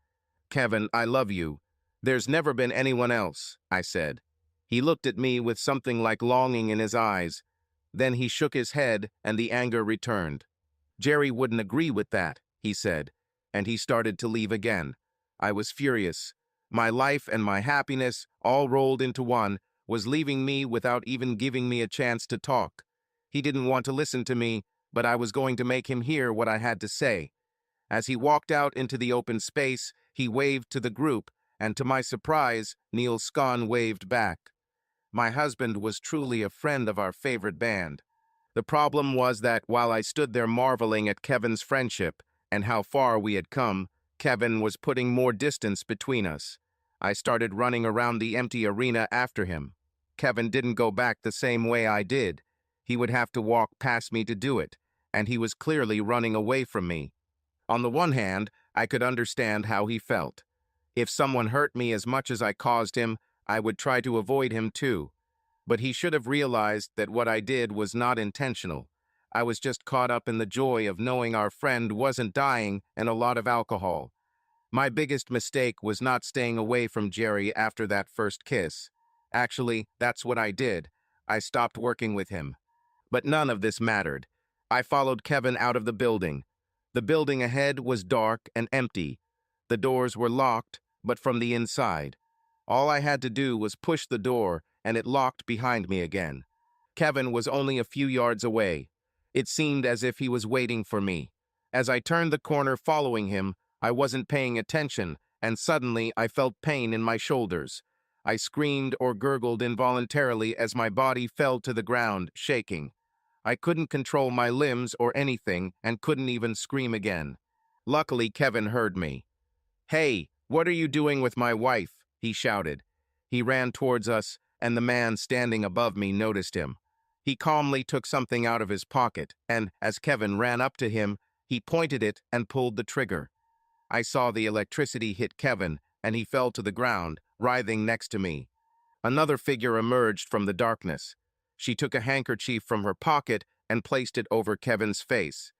Kevin, I love you. There's never been anyone else, I said. He looked at me with something like longing in his eyes. Then he shook his head and the anger returned. Jerry wouldn't agree with that, he said, and he started to leave again. I was furious. My life and my happiness, all rolled into one, was leaving me without even giving me a chance to talk. He didn't want to listen to me, but I was going to make him hear what I had to say. As he walked out into the open space, he waved to the group, and to my surprise, Neil Scon waved back. My husband was truly a friend of our favorite band. The problem was that while I stood there marveling at Kevin's friendship and how far we had come, Kevin was putting more distance between us. I started running around the empty arena after him. Kevin didn't go back the same way I did. He would have to walk past me to do it, and he was clearly running away from me. On the one hand, I could understand how he felt. If someone hurt me as much as I caused him, I would try to avoid him too. But he should have realized that what I did was not intentional. I was just caught up in the joy of knowing our friend wasn't dying and a lot of alcohol. My biggest mistake was not staying away from Jerry after that first kiss. Actually, that's what I did. I stopped working with him. But none of this mattered. I followed Kevin out of the building. The building ahead was dark and empty. The doors were locked, but from the inside. All I had to do was push the door, and it locked behind me again. Kevin was only a few yards away. It seemed as if he was waiting for me. As I turned the corner following him, I wasn't paying attention, and suddenly I felt pain in my shoulders. I screamed or gurgled involuntarily as my body fell to the ground, shaking. I couldn't control my limbs or anything and couldn't even scream again. Luckily, Kevin heard me. "Hey, what are you doing with my wife?" he shouted. He ran towards us, and the man standing above me noticed him. He calmly took something out of his pocket, and as Kevin ran up to him, he pointed it and pulled the trigger. I saw the electricity hit Kevin, and he fell to the ground, writhing next to me. Another figure emerged from the darkness. She took a handkerchief from her pocket and placed it over Kevin's face.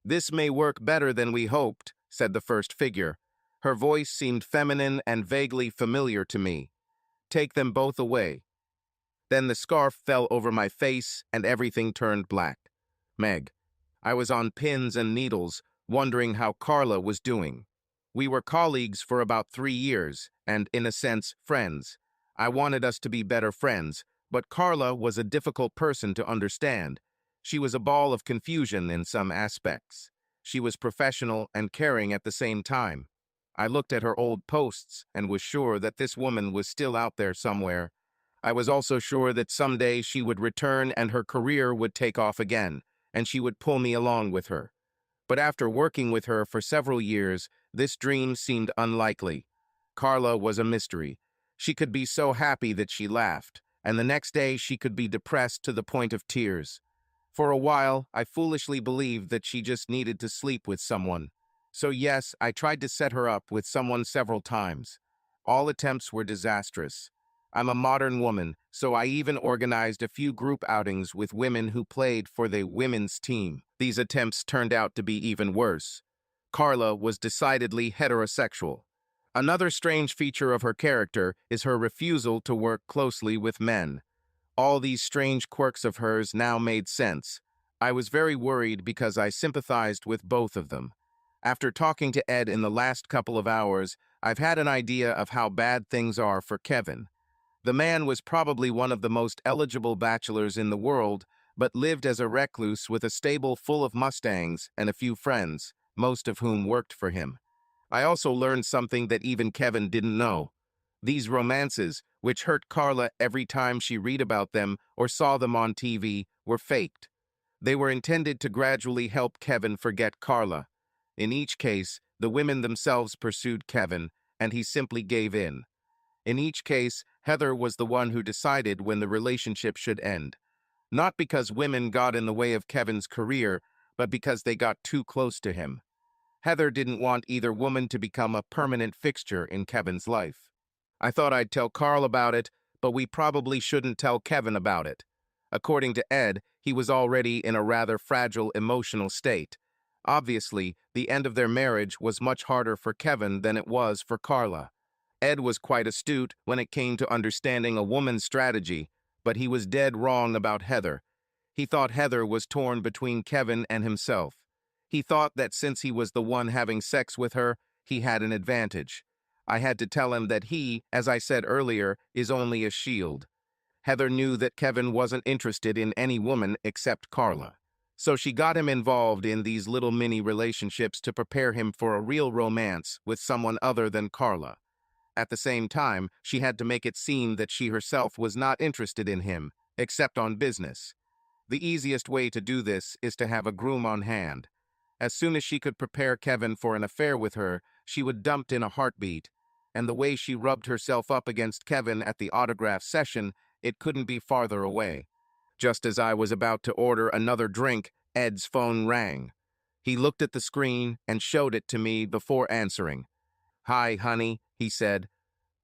"This may work better than we hoped," said the first figure. Her voice seemed feminine and vaguely familiar to me. "Take them both away." Then the scarf fell over my face and everything turned black. Meg. I was on pins and needles, wondering how Carla was doing. We were colleagues for about 3 years, and, in a sense, friends. I wanted us to be better friends, but Carla was a difficult person to understand. She was a ball of confusion in some aspects. She was professional and caring at the same time. I looked at her old posts and was sure that this woman was still out there somewhere. I was also sure that someday she would return and her career would take off again, and she would pull me along with her. But after working with her for several years, this dream seemed unlikely. Carla was a mystery. She could be so happy that she laughed, and the next day she could be depressed to the point of tears. For a while, I foolishly believed that she just needed to sleep with someone. So yes, I tried to set her up with someone several times. All attempts were disastrous. I'm a modern woman, so I even organized a few group outings with women who played for the women's team. These attempts turned out to be even worse. Carla was decidedly heterosexual. Another strange feature of her character is her refusal to work closely with men. All these strange quirks of hers now made sense. I was very worried because I sympathized with both of them. After talking to Ed in the last couple of hours, I've had an idea of how bad things are for Kevin. The man was probably one of the most eligible bachelors in the world, but lived as a recluse with a stable full of Mustangs and a few friends, most of whom worked for him. I also learned something that even Kevin didn't know. These romances, which hurt Carla every time she read about them or saw them on TV, were faked. They were intended to gradually help Kevin forget Carla. In each case, the women themselves pursued Kevin, and he simply gave in. In each case, Heather was the one who decided when the relationship should end. Not because women got in the way of Kevin's career, but because they got too close to him. Heather didn't want either woman to become a permanent fixture in Kevin's life. I thought I'd tell Carl about it, but we probably shouldn't tell Kevin about it. According to Ed, he was already in a rather fragile emotional state. Obviously, the end of their marriage was much harder for Kevin than it was for Carla. Ed was quite astute when it came to understanding a woman's strategy, but he was dead wrong about Heather. He thought Heather was torn between Kevin and himself. He thought that since he was the one having sex with her, he had an advantage. I had to tell him that he, as I said earlier, is only a shield. Heather knew that Kevin wasn't interested in any woman except Carla. So she got him involved in these little mini relationships to prepare him for a real romance with someone other than Carla. At the same time, she had to make it seem that she herself was not interested in him, except on business. The easiest way to do this is to have a groom on hand. As soon as she could prepare Kevin for an affair with her, she would dump in a heartbeat. And the way she rubbed herself up against Kevin at the autograph session, it couldn't be farther away. Just as I was about to order another drink, Ed's phone rang. He looked at the screen and showed it to me before answering. "Hi, honey," he said.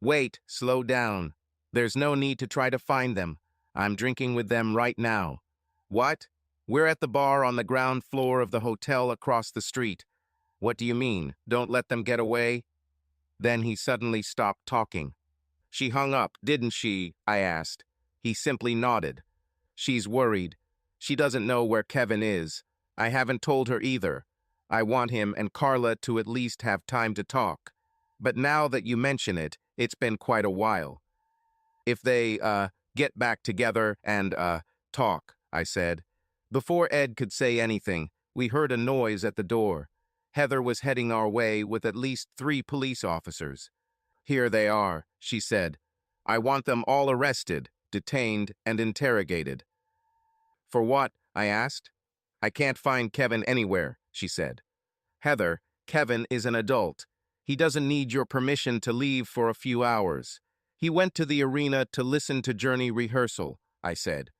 "Wait, slow down. There's no need to try to find them. I'm drinking with them right now." "What?" "We're at the bar on the ground floor of the hotel across the street." "What do you mean? Don't let them get away?" Then he suddenly stopped talking. "She hung up, didn't she?" I asked. He simply nodded. "She's worried. She doesn't know where Kevin is. I haven't told her either. I want him and Carla to at least have time to talk. But now that you mention it, it's been quite a while. If they, get back together and, talk," I said. Before Ed could say anything, we heard a noise at the door. Heather was heading our way with at least 3 police officers. "Here they are," she said. "I want them all arrested, detained, and interrogated." "For what?" I asked. "I can't find Kevin anywhere," she said. "Heather, Kevin is an adult. He doesn't need your permission to leave for a few hours. He went to the arena to listen to Journey rehearsal," I said.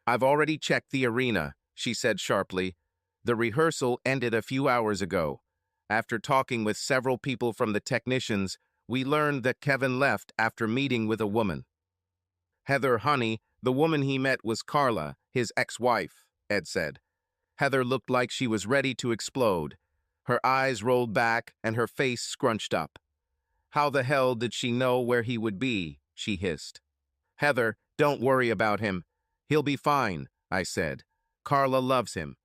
"I've already checked the arena," she said sharply. "The rehearsal ended a few hours ago. After talking with several people from the technicians, we learned that Kevin left after meeting with a woman. Heather, honey, the woman he met was Carla, his ex-wife, Ed said. Heather looked like she was ready to explode. Her eyes rolled back and her face scrunched up. How the hell did she know where he would be? She hissed. Heather, don't worry about him. He'll be fine, I said. Carla loves him.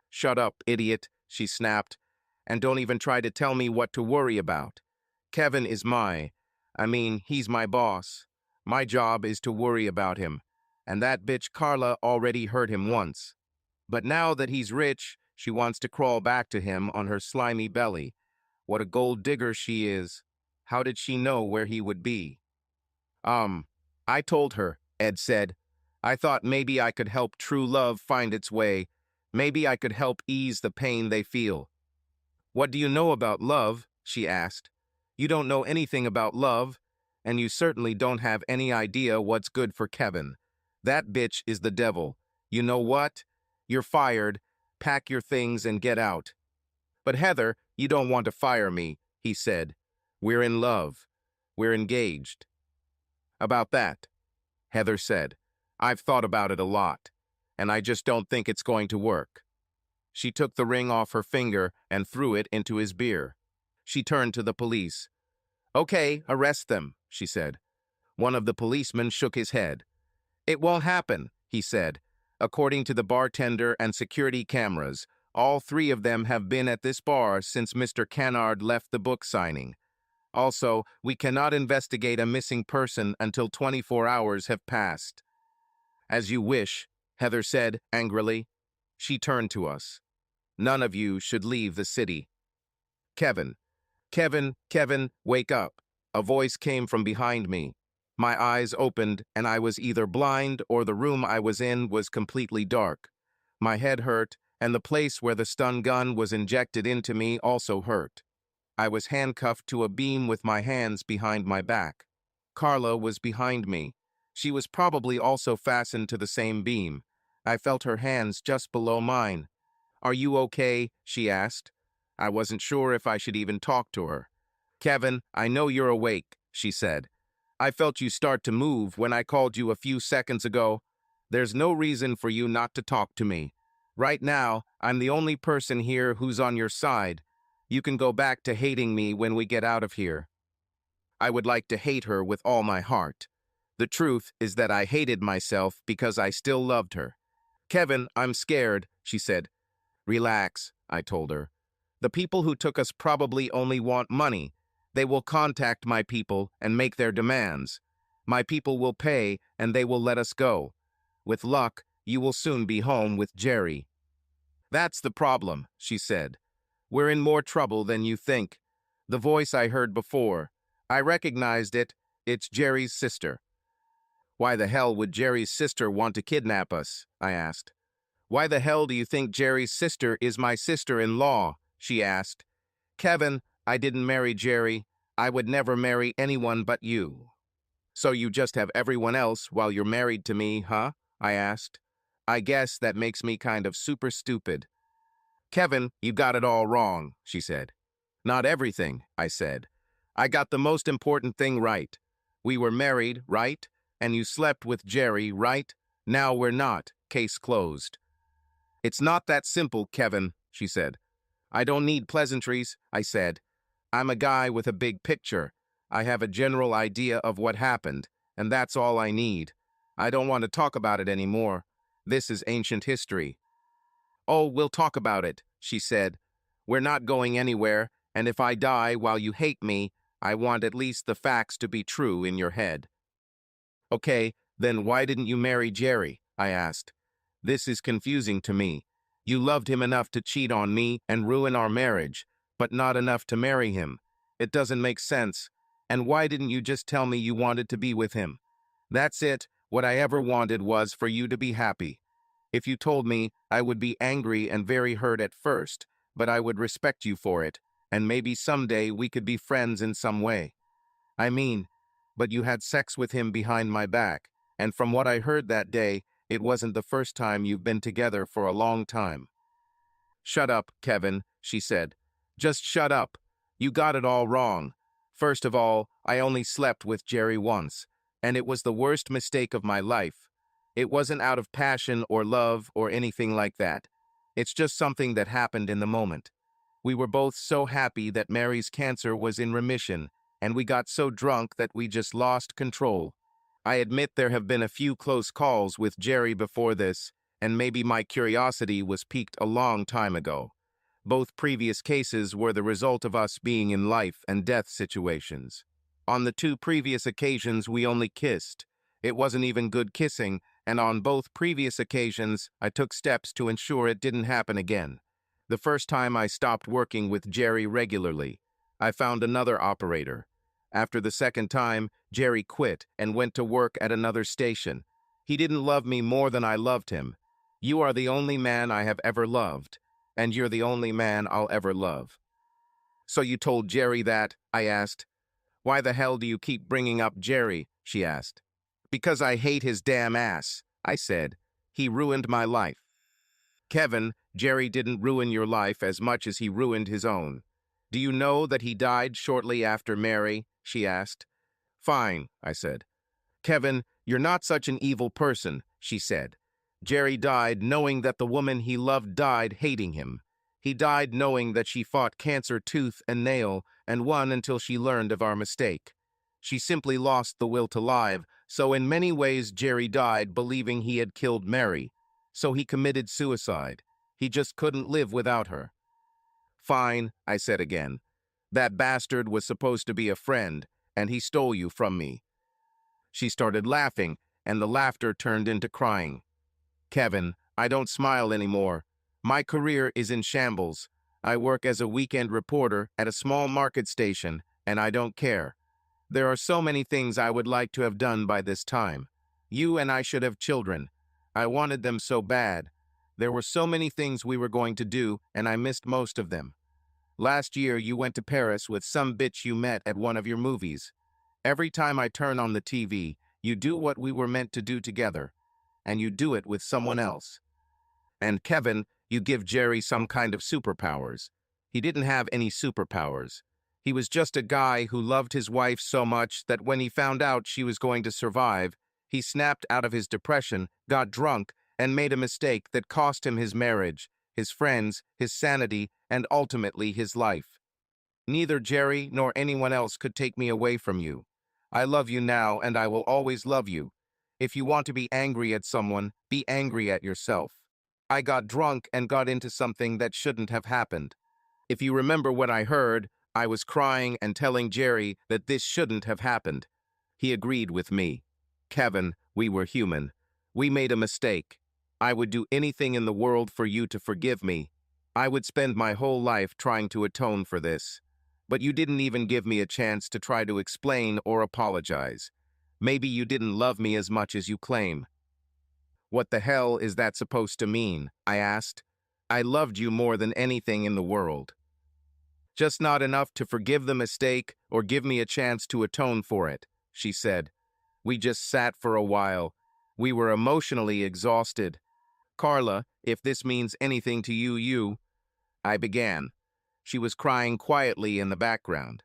Shut up, idiot, she snapped. And don't even try to tell me what to worry about. Kevin is he's my boss. My job is to worry about him. And that bitch Carla already hurt him once. But now that he's rich, she wants to crawl back to him on her slimy belly. What a gold digger she is. How did she know where he would be? I told her, Ed said. I thought maybe I could help true love find its way. Maybe I could help ease the pain they feel. What do you know about love? She asked. You don't know anything about love, and you certainly don't have any idea what's good for Kevin. That bitch is the devil. You know what? You're fired. Pack your things and get out. But Heather, you don't want to fire me, he said. We're in love. We're engaged. About that, Heather said. I've thought about it a lot, and I just don't think it's going to work. She took the ring off her finger and threw it into his beer. She turned to the police. Okay, arrest them, she said. One of the policemen shook his head. It won't happen, he said. According to the bartender and security cameras, all three of them have been at this bar since Mr. Cannard left the book signing. Also, we cannot investigate a missing person until 24 hours have passed. As you wish, Heather said angrily. She turned to us. None of you should leave the city. Kevin, wake up. A voice came from behind me. My eyes opened, and I was either blind or the room I was in was completely dark. My head hurt, and the place where the stun gun was injected into me also hurt. I was handcuffed to a beam with my hands behind my back. Carla was behind me. She was probably also fastened to the same beam. I felt her hands just below mine. Are you okay? She asked. I wasn't sure if I should even talk to her. Kevin, I know you're awake, she said. I felt you start to move when I called you a few seconds ago. There's no reason for you not to talk to me. Right now, I'm the only person here who's on your side. You can go back to hating me when we get out of here. I would like to hate her with all my heart. The truth is that I hated myself because I still loved her. Kevin, I'm scared, she said. Relax, I told her. The people who took us probably only want money. They will contact my people and make their demands. My people will pay and they will let us go. With luck, you will soon be home with Jerry. That's the problem, she said. We're in more trouble than you think. The voice I heard before. I recognized it. It's Jerry's sister. Why the hell would Jerry's sister want to kidnap us? I asked. Why the hell do you think Jerry's sister is my sister-in-law? She asked. Kevin, I didn't marry Jerry. I would never marry anyone but you. So you just have everyone else while you're married to me, huh? I asked. I guess that makes me kind of super stupid. Kevin, you got it all wrong, she said. Not everything, I said. I got the most important thing right. We were married, right? And you slept with Jerry, right? Now we're not. Case closed. It's not that simple, Kevin, she said. I don't need pleasantries, I said. I'm a guy with a big picture. I have a general idea of what happened, and that's all I need. I don't want to talk about it anymore. This is ancient history. Oh, we'll talk about it, she said. We're not going anywhere, and if I die while you hate me, I want at least the facts to be true in your head. Okay, then why didn't you marry Jerry? I asked. This is confusing to me. You loved him enough to cheat on me and ruin our marriage, but not enough to marry him. It doesn't make sense. And why didn't you just tell me you wanted to be with him? That's it. What I ever wanted was for you to be happy. If you told me, I would be angry and very hurt at first, but I would respect you for it, and maybe someday we could be friends in some way. But you had sex with him behind my back, and from what I heard that day, it wasn't the first time you've been together for a long time. Shut up, Kevin, she said. Just shut up. You got it all wrong. First of all, I only slept with Jerry once, and it was the worst mistake of my life. It wasn't out of passion or love or anything like that. It's just something that happened in the moment. We were both so happy that Mary's cancer was in remission, and we got so drunk that we just lost control. I admit there have been a few close calls with Jerry before this, and maybe my curiosity was piqued a long time ago. Both previous cases were the result of us being in life and death situations. On the two previous occasions, we only kissed. It wasn't even good kissing, and on both previous occasions, I took steps to ensure it didn't happen again. The first time I stopped working with Jerry regularly. I found another operator. After the second time, Jerry quit and went to work at another station. He didn't love me more than I loved him. You are the only man I have ever loved, and you're the only man I'll ever love. So you told Jerry that? I asked. Why the hell do you keep bringing up Jerry? She asked. Because I hate his damn ass, I said. He ruined my life. Kevin, Jerry didn't ruin your life as much as he ruined his own. Do you know that he died shortly after Mary? She asked. Fine, I said. Kevin, you're not such an evil person, she said. Jerry died knowing that the woman he loved died hating him. He died knowing that she fought cancer tooth and nail and won until she learned of our mistake. She simply lost the will to live, so in many ways Jerry died believing he had killed Mary. So he committed suicide. He just couldn't live without her. Fine, I said again. That bastard was supposed to be a friend, and he stole you from me. She started laughing, and the laughter turned into crying. Kevin, I don't smile anymore. My career is in shambles. I work as a weekend reporter at a small market station, and I don't care. There are so many things I would like to have done by this time. You and I should have children. I wanted them so bad. There were so many things we were going to do, and I missed most of them. Last year, you went to Paris with some bitch you met at one of your movies. Every time I turn on the TV, you do what we were meant to do together, and you do it with someone else. And Kevin, you give Jerry some kind of superpowers. He didn't have any superpowers. He was just a guy who loved his wife so much that when he found out she was going to survive, he snapped out of his depression, got drunk, and made a mistake that cost him his marriage, his friends, his sanity, and ultimately his life. Neither Jerry nor anyone else could take me away from you. I love you now, and I will always love you. If you want to be angry at someone, be angry at yourself. I got drunk and got into something that shouldn't have happened. If you remember what I heard, I was crying and telling Jerry that this shouldn't have happened. He agreed with me. Kevin, we were human. We made a mistake. I would do anything in the world for you to forgive me. I would spend my whole life trying to atone for this. But you didn't even give me a chance to try to explain or apologize. Maybe you didn't love me as much as you claim. What the hell is that supposed to mean? I asked. I loved you more than anything in the world. Just not enough to forgive the mistake or give me a chance to atone for it, she said. We just sat for a while. We were emotionally exhausted. Carla, if this means anything to you, I began. She was crying quietly in the background.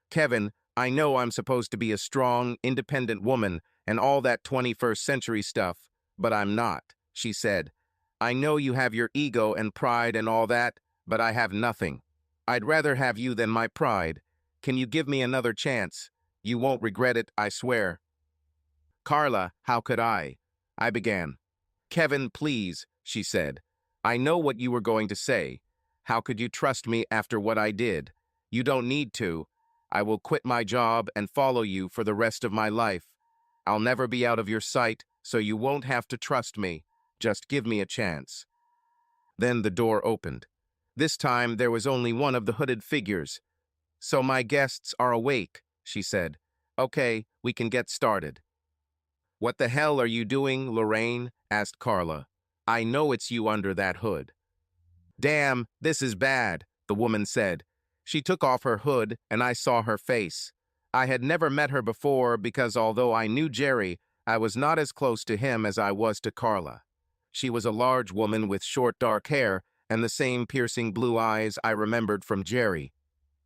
Kevin, I know I'm supposed to be a strong, independent woman and all that 21st century stuff, but I'm not, she said. I know you have your ego and pride and all that, but I have nothing. I'd rather have you than my pride. Can you give me another chance? You won't regret it, I swear. Carla, how could I? I began. Kevin, please, she said. I know what you were going to say. How could you trust me after what I did? You don't need to. I will quit my job and follow you for the rest of my life. I'll never be out of your sight, so you won't have to trust me. Just give me a chance. Then the door opened. This time there was only one of the hooded figures. So my guests are awake, she said. Okay, we can get started. What the hell are you doing, Lorraine? Asked Carla. I know it's you under that hood. Damn, this is bad, the woman said. She took off her hood and I saw her face. I had never met her before because although I knew Jerry, I was not as close to him as I was to Carla. She was a large woman with short dark hair, and the same piercing blue eyes I remembered from Jerry.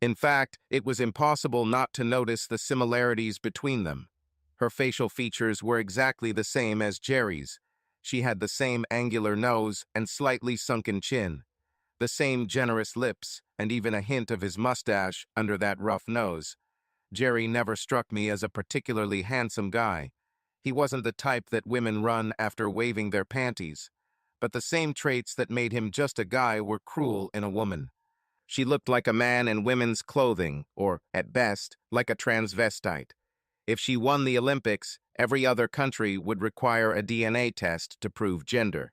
In fact, it was impossible not to notice the similarities between them. Her facial features were exactly the same as Jerry's. She had the same angular nose and slightly sunken chin, the same generous lips, and even a hint of his mustache under that rough nose. Jerry never struck me as a particularly handsome guy. He wasn't the type that women run after waving their panties. But the same traits that made him just a guy were cruel in a woman. She looked like a man in women's clothing, or, at best, like a transvestite. If she won the Olympics, every other country would require a DNA test to prove gender.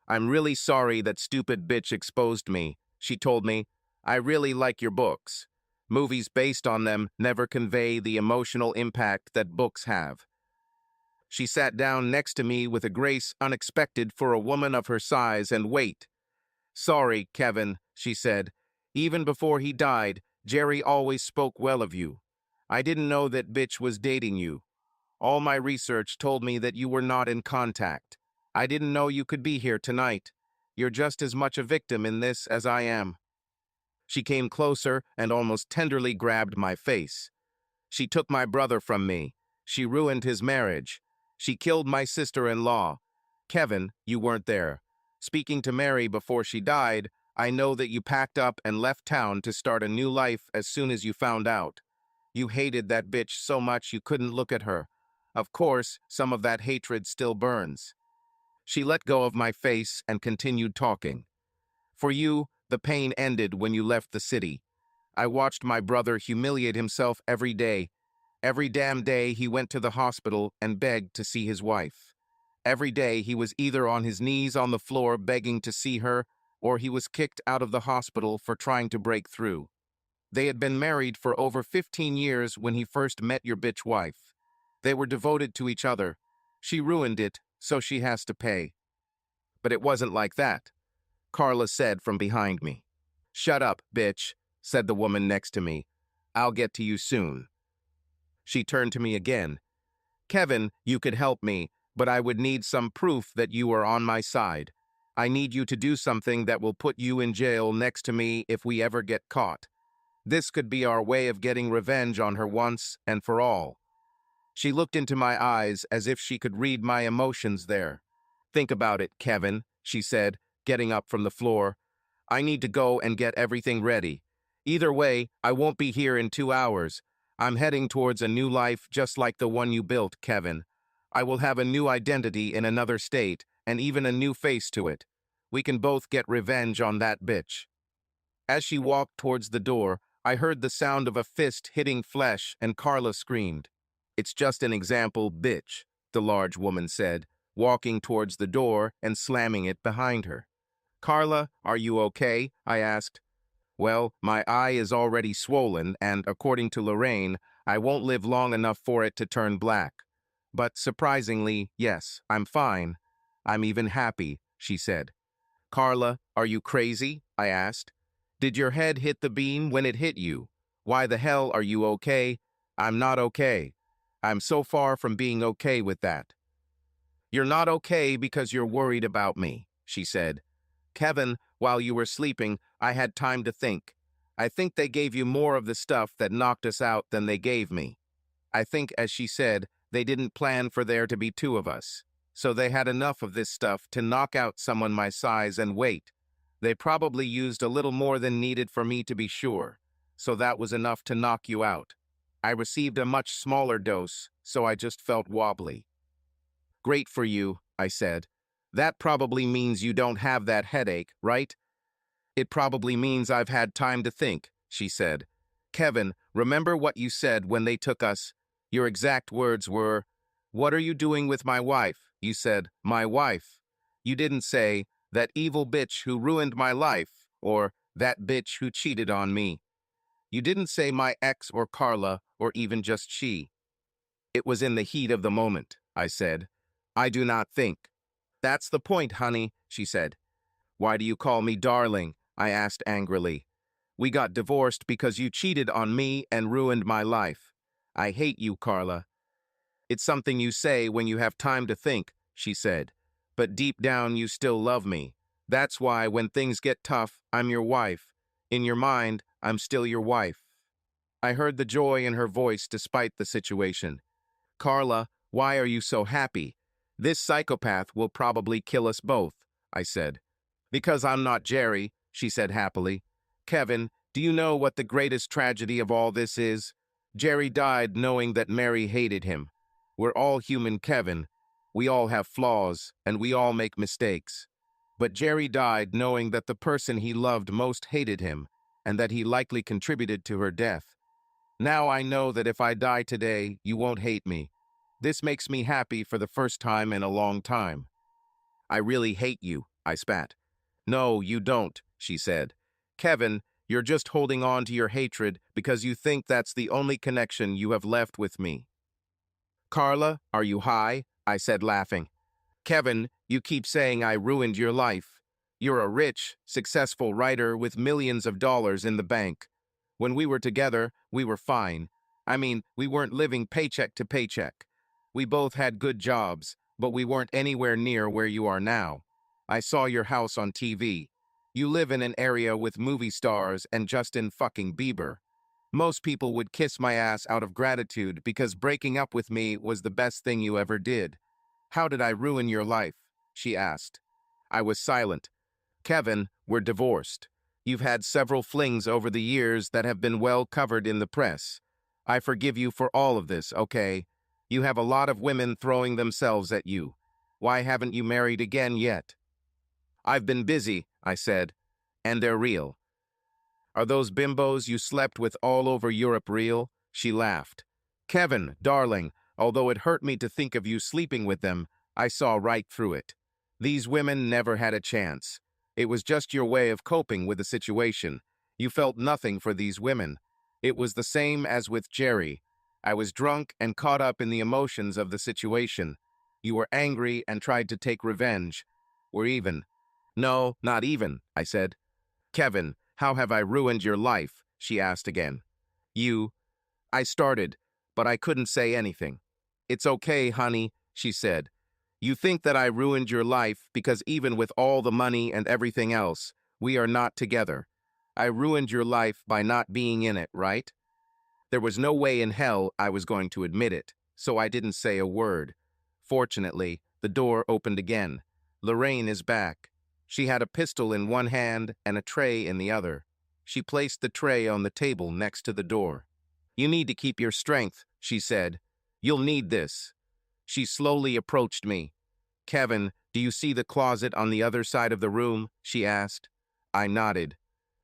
"I'm really sorry that stupid bitch exposed me," she told me. "I really like your books. Movies based on them never convey the emotional impact that books have." She sat down next to me with a grace unexpected for a woman of her size and weight. "Sorry, Kevin," she said. "Even before he died, Jerry always spoke well of you. I didn't know that bitch was dating you. All my research told me that you were not in contact. I didn't know you could be here tonight. You're just as much a victim in this as I am." She came closer and almost tenderly grabbed my face. "She took my brother from me. She ruined his marriage. She killed my sister-in-law. Kevin, you weren't there. Speaking to Mary before she died, I know that you packed up and left town to start a new life as soon as you found out. You hated that bitch so much you couldn't look at her. Of course, some of that hatred still burns." She let go of my face and continued talking. "For you, the pain ended when you left the city. I watched my brother humiliate himself every day. Every damn day he went to the hospital and begged to see his wife. Every day he was either on his knees on the floor begging to see her, or he was kicked out of the hospital for trying to break through. They had been married for over 15 years when he first met your bitch wife. They were devoted to each other. She ruined it, so she has to pay." "But it wasn't like that," Carla said from behind me. "Shut up, bitch," said the woman next to me. "I'll get to you soon." She turned to me again. "Kevin, you could help me, but I would need some proof that you are on my side. I need you to do something that will put you in jail next to me if we ever get caught. This could be our way of getting revenge on her once and for all." She looked into my eyes as if she could read my emotions there. "Think about it, Kevin," she said, getting up from the floor. "I need to go and get everything ready. Either way, I won't be here in 2 hours. I'm heading towards a new life just like the one you built, Kevin. I will have a new identity in another state, and even a new face to it. We can both get revenge on that bitch." As she walked towards the door, I heard the sound of a fist hitting flesh, and Carla screamed. "It's just an example, bitch," the large woman said, walking towards the door and slamming it behind her. "Carla, are you okay?" I asked. "Well, my eye is already swollen, and according to Lorraine, I won't live long enough for it to turn black. But surprisingly, yes, I'm fine. I'm even happy," she said. "Carla, are you crazy?" I asked. "Did your head hit the beam when it hit you? Why the hell are you okay?" "I'm not okay. I'm so far from being okay with that." "You're not okay because you're worried about me," she said. "Kevin, while you were sleeping, I had time to think. I think they gave you more of the stuff that knocked us out than they gave me. I think, as she said, they didn't plan for there to be two of us. So they had enough of this stuff to knock out someone my size and weight. They probably used a little more than needed for me to be sure. So that was enough to knock you out. I received a much smaller dose, so I just felt wobbly." "Great for you," I said. "That probably means you don't have that headache, right?" "It probably means I've had time to think," she said. "Kevin, remember what you said when they took us? Your exact words were, 'What are you doing with my wife?' You said, 'My wife.' You didn't say, 'That evil bitch who ruined my life,' or 'That bitch who cheated on me.' You didn't say my ex or Carla, or even just she." "It was in the heat of the moment," I said. "I do not think." "That's the point, honey," she said. "Why do you call me darling?" I asked angrily. "We got divorced because you cheated on me and ruined my life. I hate you, Carla." "It's something you say when you have time to think," she said. "But deep down you still love me. That's why when things get tough, I'm your wife. In your mind, I'm still your wife. I heard the joy in her voice despite the situation. Carla, why are you so happy? This psychopath will probably kill us both, I said. Because I'm not Jerry, she said happily. Kevin, do you know what the greatest tragedy of all this is? Jerry died knowing that Mary hated him. We're all human, Kevin. We all have flaws, and we all make mistakes. But Jerry died knowing that the person he loved most hated him, and that he likely contributed to her death. Now I know that if I die today, you won't hate me. This makes me happy for the first time in a long time. I really hate you, I spat. No, you don't, she said. Kevin, you're just holding on to your hatred because you think that's the only connection you have left with me. Carla, are you high? I said, laughing. Kevin, you keep saying I ruined your life. You're a rich, successful writer with millions of dollars in the bank. When we were together, we were fine. I mean, we weren't living paycheck to paycheck. We both had good jobs, but we weren't anywhere near where you are now. I saw your house on TV. You live in an area with movie stars and Justin fucking Bieber. Most people would kiss my ass out of gratitude because breaking up with me was the best thing you ever did. How did I ruin your life? She asked. I was silent. Kevin, we're divorced. You've had several flings over the years that have been well covered in the press. I forgive you for all of this, okay? You have a lot of women throwing themselves at you. Why haven't you married again yet? I've been busy, I said, and they're real. Are those bimbos you slept with all over Europe real? She laughed. Kevin, darling, although it hurt me to think of you sleeping with them, I saw right through it. These women never had a chance. It was just your way of coping with the situation. You felt nothing for these women. It was the same as with Jerry. I was drunk and caught up in the emotions of the situation. You were angry and tried to take revenge. We're even. No, not even, I said. Kevin, how have I ruined your life? She asked again. I started, but I couldn't say anything. It's okay, honey, she said. You think that I ruined your life because even with all the money and everything else, we are not together. I ruined your life by not being in it, right? There was no way in hell I was going to admit it, so I didn't say a word. Fortunately, the door opened again. Lorraine is back. She had a pistol in one hand and a tray in the other. She placed the tray on the table next to the door. You need to keep your strength, she said. You'll need this. She slowly approached me. Kevin, do you see the closet on the other side of the room? She asked. I nodded.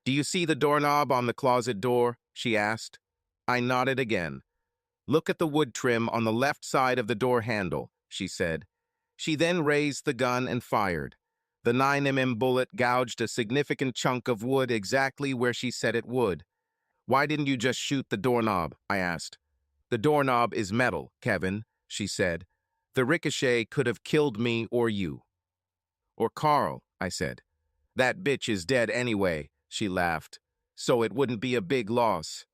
Do you see the doorknob on the closet door? She asked. I nodded again. Look at the wood trim on the left side of the door handle, she said. She then raised the gun and fired. The 9mm bullet gouged a significant chunk of wood exactly where she said it would. Why didn't you just shoot the doorknob? I asked. The doorknob is metal, Kevin, she said. The ricochet could have killed me or you. Or Carl, I said. That bitch is dead anyway, she laughed. So it wouldn't be a big loss.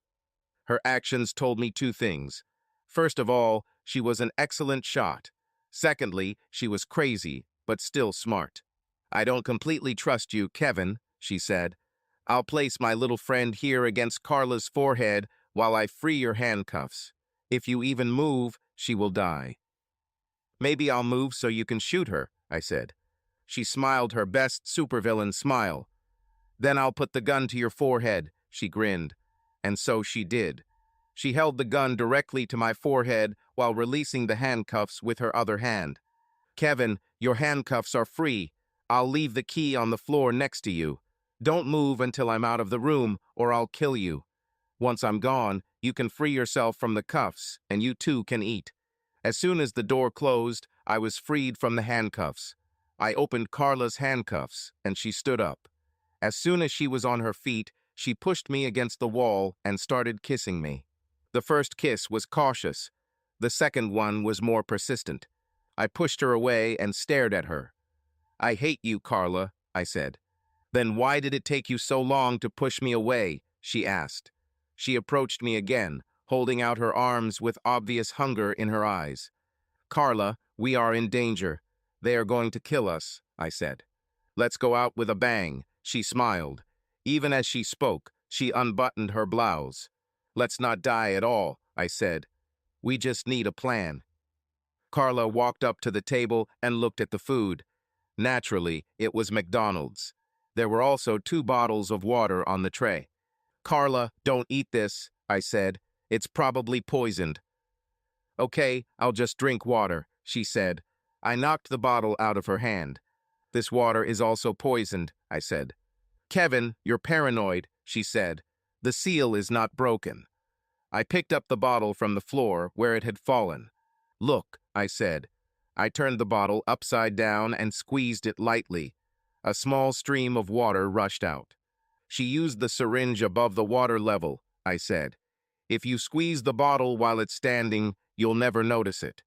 Her actions told me two things. First of all, she was an excellent shot. Secondly, she was crazy, but still smart. I don't completely trust you, Kevin, she said. I'll place my little friend here against Carla's forehead while I free your handcuffs. If you even move, she will die. Maybe I'll move so you can shoot her, I said. She smiled her best supervillain smile. Then I'll put the gun to your forehead, she grinned. And so she did. She held the gun directly to my forehead while releasing the handcuffs with her other hand. Kevin, your handcuffs are free. I'll leave the key on the floor next to you. Don't move until I'm out of the room, or I'll kill you. Once I'm gone, you can free yourself from the cuffs, and you too can eat. As soon as the door closed, I was freed from the handcuffs. I opened Carla's handcuffs, and she stood up. As soon as she was on her feet, she pushed me against the wall and started kissing me. The first kiss was cautious. The second one was more persistent. I pushed her away and stared at her. I hate you, Carla, I said. Then why did it take you so long to push me away? She asked. She approached me again, holding out her arms with obvious hunger in her eyes. Carla, we are in danger. They are going to kill us, I said. Let's go out with a bang, she smiled. Even as she spoke, she unbuttoned her blouse. Let's not die at all, I said. We just need a plan. Carla walked up to the table and looked at the food. Naturally, it was McDonald's. There were also 2 bottles of water on the tray. Carla, don't eat this, I said. It's probably poisoned. Okay, I'll just drink water, she said. I knocked the bottle out of her hand. This water is also poisoned, I said. Kevin, you're paranoid, she said. The seal is not broken. I picked up the bottle from the floor where it had fallen. Look, I said. I turned the bottle upside down and squeezed it lightly. A small stream of water rushed out. She used the syringe above the water level, I said. If you squeeze the bottle while it's standing, you'll never notice it.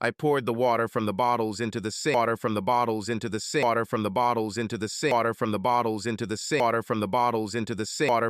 I poured the water from the bottles into the sink. Water from the bottles into the sink. Water from the bottles into the sink. Water from the bottles into the sink. Water from the bottles into the sink. Water